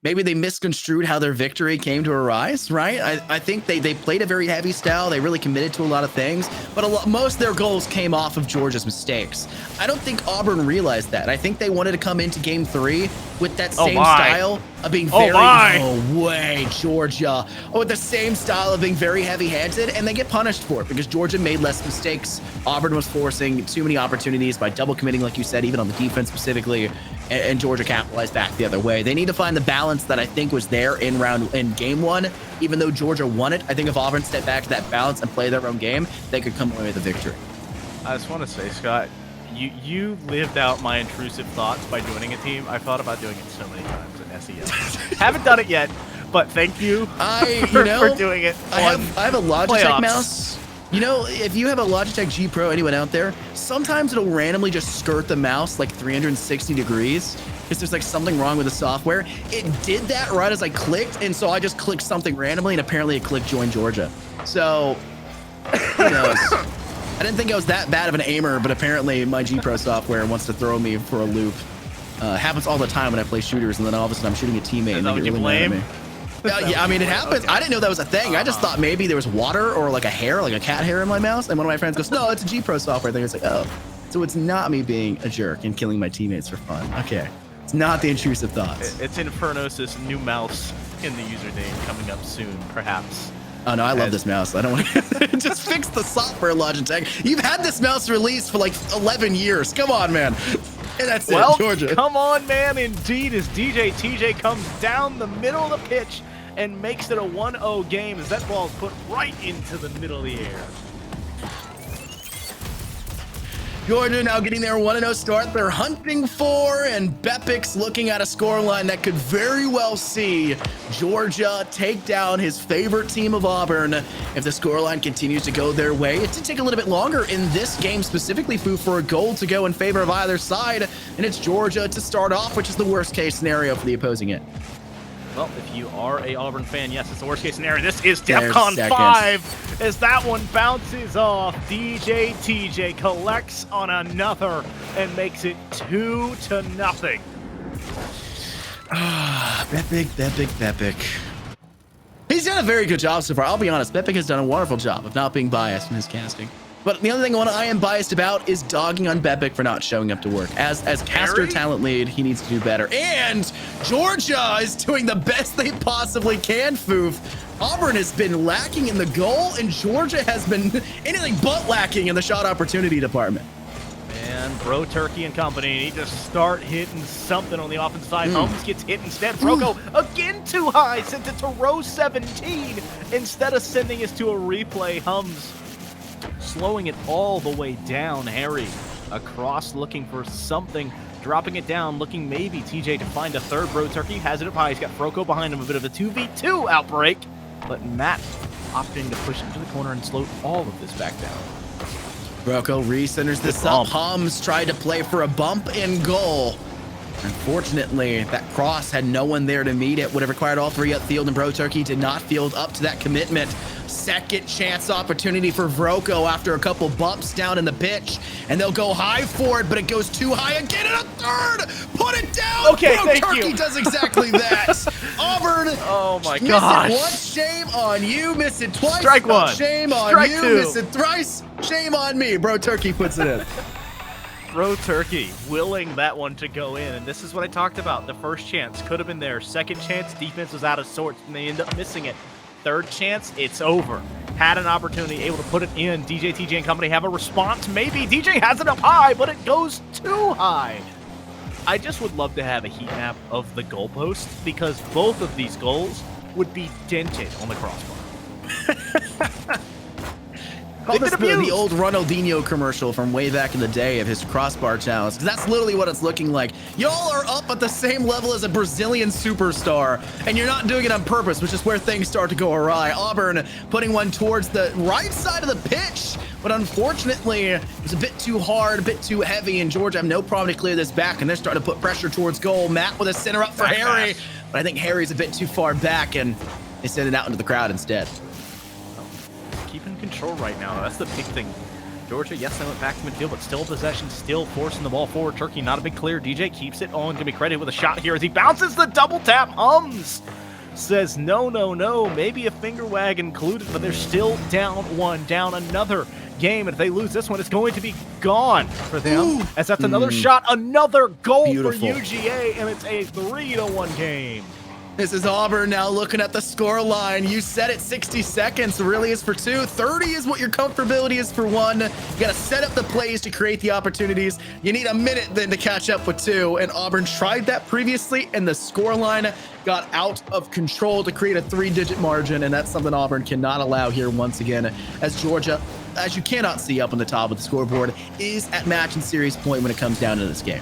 maybe they misconstrued how their victory came to arise, right? I think they played a very heavy style. They really committed to a lot of things, but most of their goals came off of Georgia's mistakes. I don't think Auburn realized that. I think they wanted to come into game 3 with that same style of being very, Georgia, with the same style of being very heavy-handed, and they get punished for it because Georgia made less mistakes. Auburn was forcing too many opportunities by double committing, like you said, even on the defense specifically, and Georgia capitalized back the other way. They need to find the balance that I think was there in game 1. Even though Georgia won it, I think if Auburn stepped back to that balance and play their own game, they could come away with a victory. I just want to say, Scott, you lived out my intrusive thoughts by joining a team. I thought about doing it so many times in SES. Haven't done it yet, but thank you for doing it. I have a Logitech mouse. You know, if you have a Logitech G Pro, anyone out there, sometimes it'll randomly just skirt the mouse like 360 degrees because there's like something wrong with the software. It did that right as I clicked, and so I just clicked something randomly, and apparently it clicked Join Georgia. So, who knows? I didn't think I was that bad of an aimer, but apparently my G Pro software wants to throw me for a loop. Happens all the time when I play shooters, and then all of a sudden I'm shooting a teammate and they get really mad at me. Yeah, I mean, it happens. I didn't know that was a thing. I just thought maybe there was water or like a hair, like a cat hair in my mouse. And one of my friends goes, no, it's a G Pro software thing. It's like, oh, so it's not me being a jerk and killing my teammates for fun. Okay. It's not the intrusive thoughts. It's Infernos' new mouse in the username coming up soon, perhaps. Oh, no, I love this mouse. I don't want to just fix the software, Logitech. You've had this mouse released for like 11 years. Come on, man. And that's it, Georgia. Come on, man. Indeed, as DJ TJ comes down the middle of the pitch and makes it a 1-0 game as that ball is put right into the middle of the air. Georgia now getting their 1-0 start. They're hunting for, and Bepic's looking at a scoreline that could very well see Georgia take down his favorite team of Auburn if the scoreline continues to go their way. It did take a little bit longer in this game specifically, Fu, for a goal to go in favor of either side, and it's Georgia to start off, which is the worst case scenario for the opposing end. Well, if you are a Auburn fan, yes, it's the worst case scenario. This is DEFCON 5 as that one bounces off. DJ TJ collects on another and makes it 2-0. Bepic. He's done a very good job so far. I'll be honest, Bepic has done a wonderful job of not being biased in his casting. But the other thing I am biased about is dogging on Bepic for not showing up to work. As caster talent lead, he needs to do better. And Georgia is doing the best they possibly can, Foof. Auburn has been lacking in the goal, and Georgia has been anything but lacking in the shot opportunity department. Man, Bro Turkey and company need to start hitting something on the offensive side. Holmes gets hit instead. Broco again too high, sent it to row 17 instead of sending it to a replay. Hums slowing it all the way down. Harry across looking for something, dropping it down, looking maybe TJ to find a third. Bro Turkey has it up high. He's got Froco behind him, a bit of a 2v2 outbreak, but Matt opting to push into the corner and slow all of this back down. Broco recenters this up. Hums tried to play for a bump in goal. Unfortunately, that cross had no one there to meet it. Would have required all three upfield, and Bro Turkey did not field up to that commitment. Second chance opportunity for Vroco after a couple bumps down in the pitch, and they'll go high for it, but it goes too high again, and a third! Put it down! Okay, Bro Turkey does exactly that. Auburn, oh my gosh. Miss it once, shame on you. Miss it twice, strike one. Shame on strike you. Two. Miss it thrice, shame on me. Bro Turkey puts it in. Bro Turkey willing that one to go in, and this is what I talked about. The first chance could have been there. Second chance, defense was out of sorts, and they end up missing it. Third chance, it's over. Had an opportunity, able to put it in. DJ, TJ, and company have a response. Maybe DJ has it up high, but it goes too high. I just would love to have a heat map of the goalpost, because both of these goals would be dented on the crossbar. Call this the old Ronaldinho commercial from way back in the day of his crossbar challenge. That's literally what it's looking like. Y'all are up at the same level as a Brazilian superstar, and you're not doing it on purpose, which is where things start to go awry. Auburn putting one towards the right side of the pitch, but unfortunately, it was a bit too hard, a bit too heavy, and Georgia have no problem to clear this back, and they're starting to put pressure towards goal. Matt with a center up for Harry, but I think Harry's a bit too far back, and They send it out into the crowd instead. Keeping control right now. That's the big thing. Georgia, yes, they went back to midfield, but still possession, still forcing the ball forward. Turkey, not a big clear. DJ keeps it on. Gonna be credited with a shot here as he bounces the double tap. Hums says no, no, no. Maybe a finger wag included, but they're still down one, down another game. And if they lose this one, it's going to be gone for them. Ooh. As that's another shot, another goal for UGA, and it's a 3-1 game. This is Auburn now looking at the score line. You said it, 60 seconds really is for 2. 30 is what your comfortability is for 1. You got to set up the plays to create the opportunities. You need a minute then to catch up with 2. And Auburn tried that previously, and the score line got out of control to create a 3-digit margin. And that's something Auburn cannot allow here once again, as Georgia, as you cannot see up on the top of the scoreboard, is at match and series point when it comes down to this game.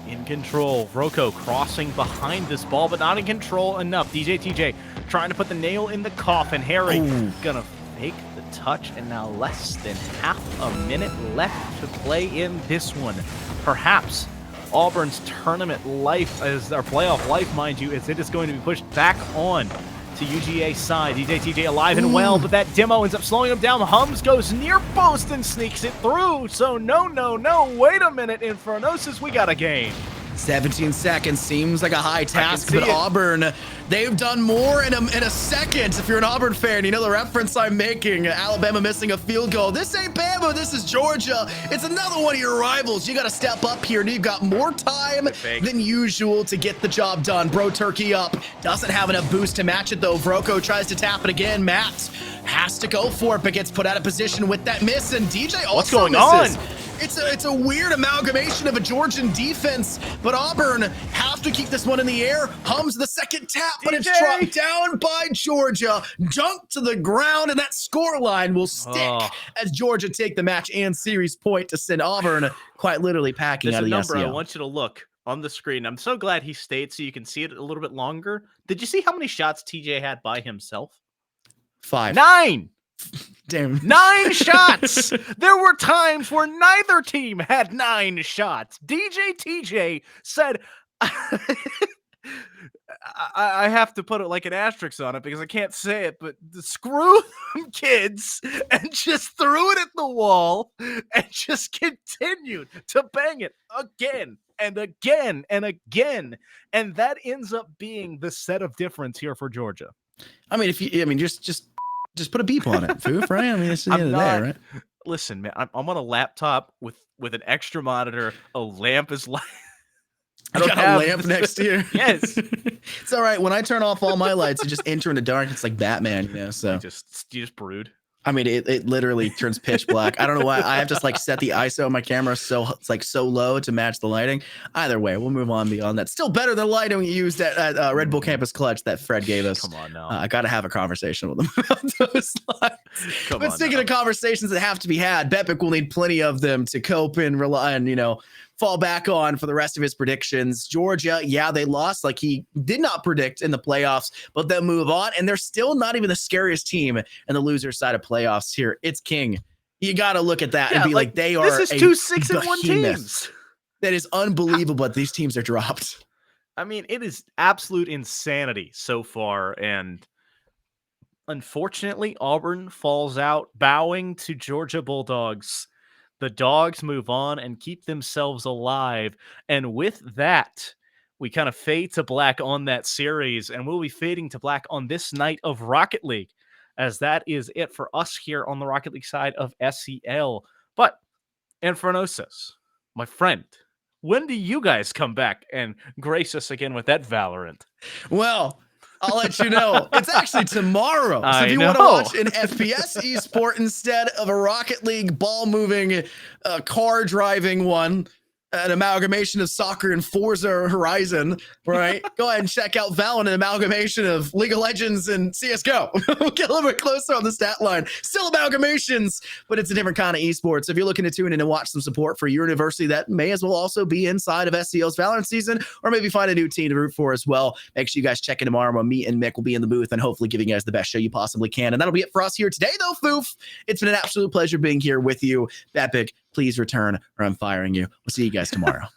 In control. Rocco crossing behind this ball, but not in control enough. TJ trying to put the nail in the coffin. Harry gonna fake the touch, and now less than half a minute left to play in this one. Perhaps Auburn's tournament life, as their playoff life, mind you, as it is going to be pushed back on to UGA's side. TJ alive and well, but that demo ends up slowing him down. Hums goes near post and sneaks it through. So no, wait a minute, Infernosis, we got a game. 17 seconds seems like a high task, but Auburn, they've done more in a second. If you're an Auburn fan, you know the reference I'm making. Alabama missing a field goal. This ain't Bama, this is Georgia. It's another one of your rivals. You got to step up here, and you've got more time than usual to get the job done. Bro Turkey up. Doesn't have enough boost to match it, though. Vroko tries to tap it again. Matt has to go for it, but gets put out of position with that miss, and DJ also What's going misses. on? It's a weird amalgamation of a Georgian defense, but Auburn have to keep this one in the air. Hums the second tap, but it's dropped down by Georgia. Dunked to the ground, and that score line will stick as Georgia take the match and series point to send Auburn quite literally packing out of the number SEO. I want you to look on the screen. I'm so glad he stayed so you can see it a little bit longer. Did you see how many shots TJ had by himself? 5. 9! Damn. 9 shots. There were times where neither team had 9 shots. TJ said, I have to put it like an asterisk on it because I can't say it, but screw them kids, and just threw it at the wall and just continued to bang it again and again and again. And that ends up being the set of difference here for Georgia. I mean, just put a beep on it, Foof, right? I mean, it's the end of the day, right? Listen, man, I'm on a laptop with an extra monitor. A lamp is like I don't have a lamp next to you. Yes. It's all right. When I turn off all my lights, it just enter into dark. It's like Batman, you know, so. You just brood. I mean, it literally turns pitch black. I don't know why. I have to like set the ISO on my camera so it's like so low to match the lighting. Either way, we'll move on beyond that. Still better than lighting we used at Red Bull Campus Clutch that Fred gave us. Come on now. I got to have a conversation with him about those lights. But speaking of conversations that have to be had, Bepic will need plenty of them to cope and rely on, fall back on for the rest of his predictions. Georgia, yeah, they lost like he did not predict in the playoffs, but they'll move on, and they're still not even the scariest team in the loser side of playoffs here. It's King. You got to look at that and be like they are. This is 2 6-1 teams. That is unbelievable, but these teams are dropped. I mean, it is absolute insanity so far, and unfortunately, Auburn falls out, bowing to Georgia Bulldogs. The Dogs move on and keep themselves alive. And with that, we kind of fade to black on that series, and we'll be fading to black on this night of Rocket League, as that is it for us here on the Rocket League side of SEL. But, Infernosis, my friend, when do you guys come back and grace us again with that Valorant? Well, I'll let you know. It's actually tomorrow. So if you want to watch an FPS esport instead of a Rocket League ball-moving, car-driving one, an amalgamation of soccer and Forza Horizon, right? Go ahead and check out Valorant, an amalgamation of League of Legends and CSGO. We'll get a little bit closer on the stat line. Still amalgamations, but it's a different kind of esports. If you're looking to tune in and watch some support for your university, that may as well also be inside of SEO's Valorant season, or maybe find a new team to root for as well. Make sure you guys check in tomorrow when me and Mick will be in the booth and hopefully giving you guys the best show you possibly can. And that'll be it for us here today, though, Foof. It's been an absolute pleasure being here with you. Bepic, please return or I'm firing you. We'll see you guys tomorrow.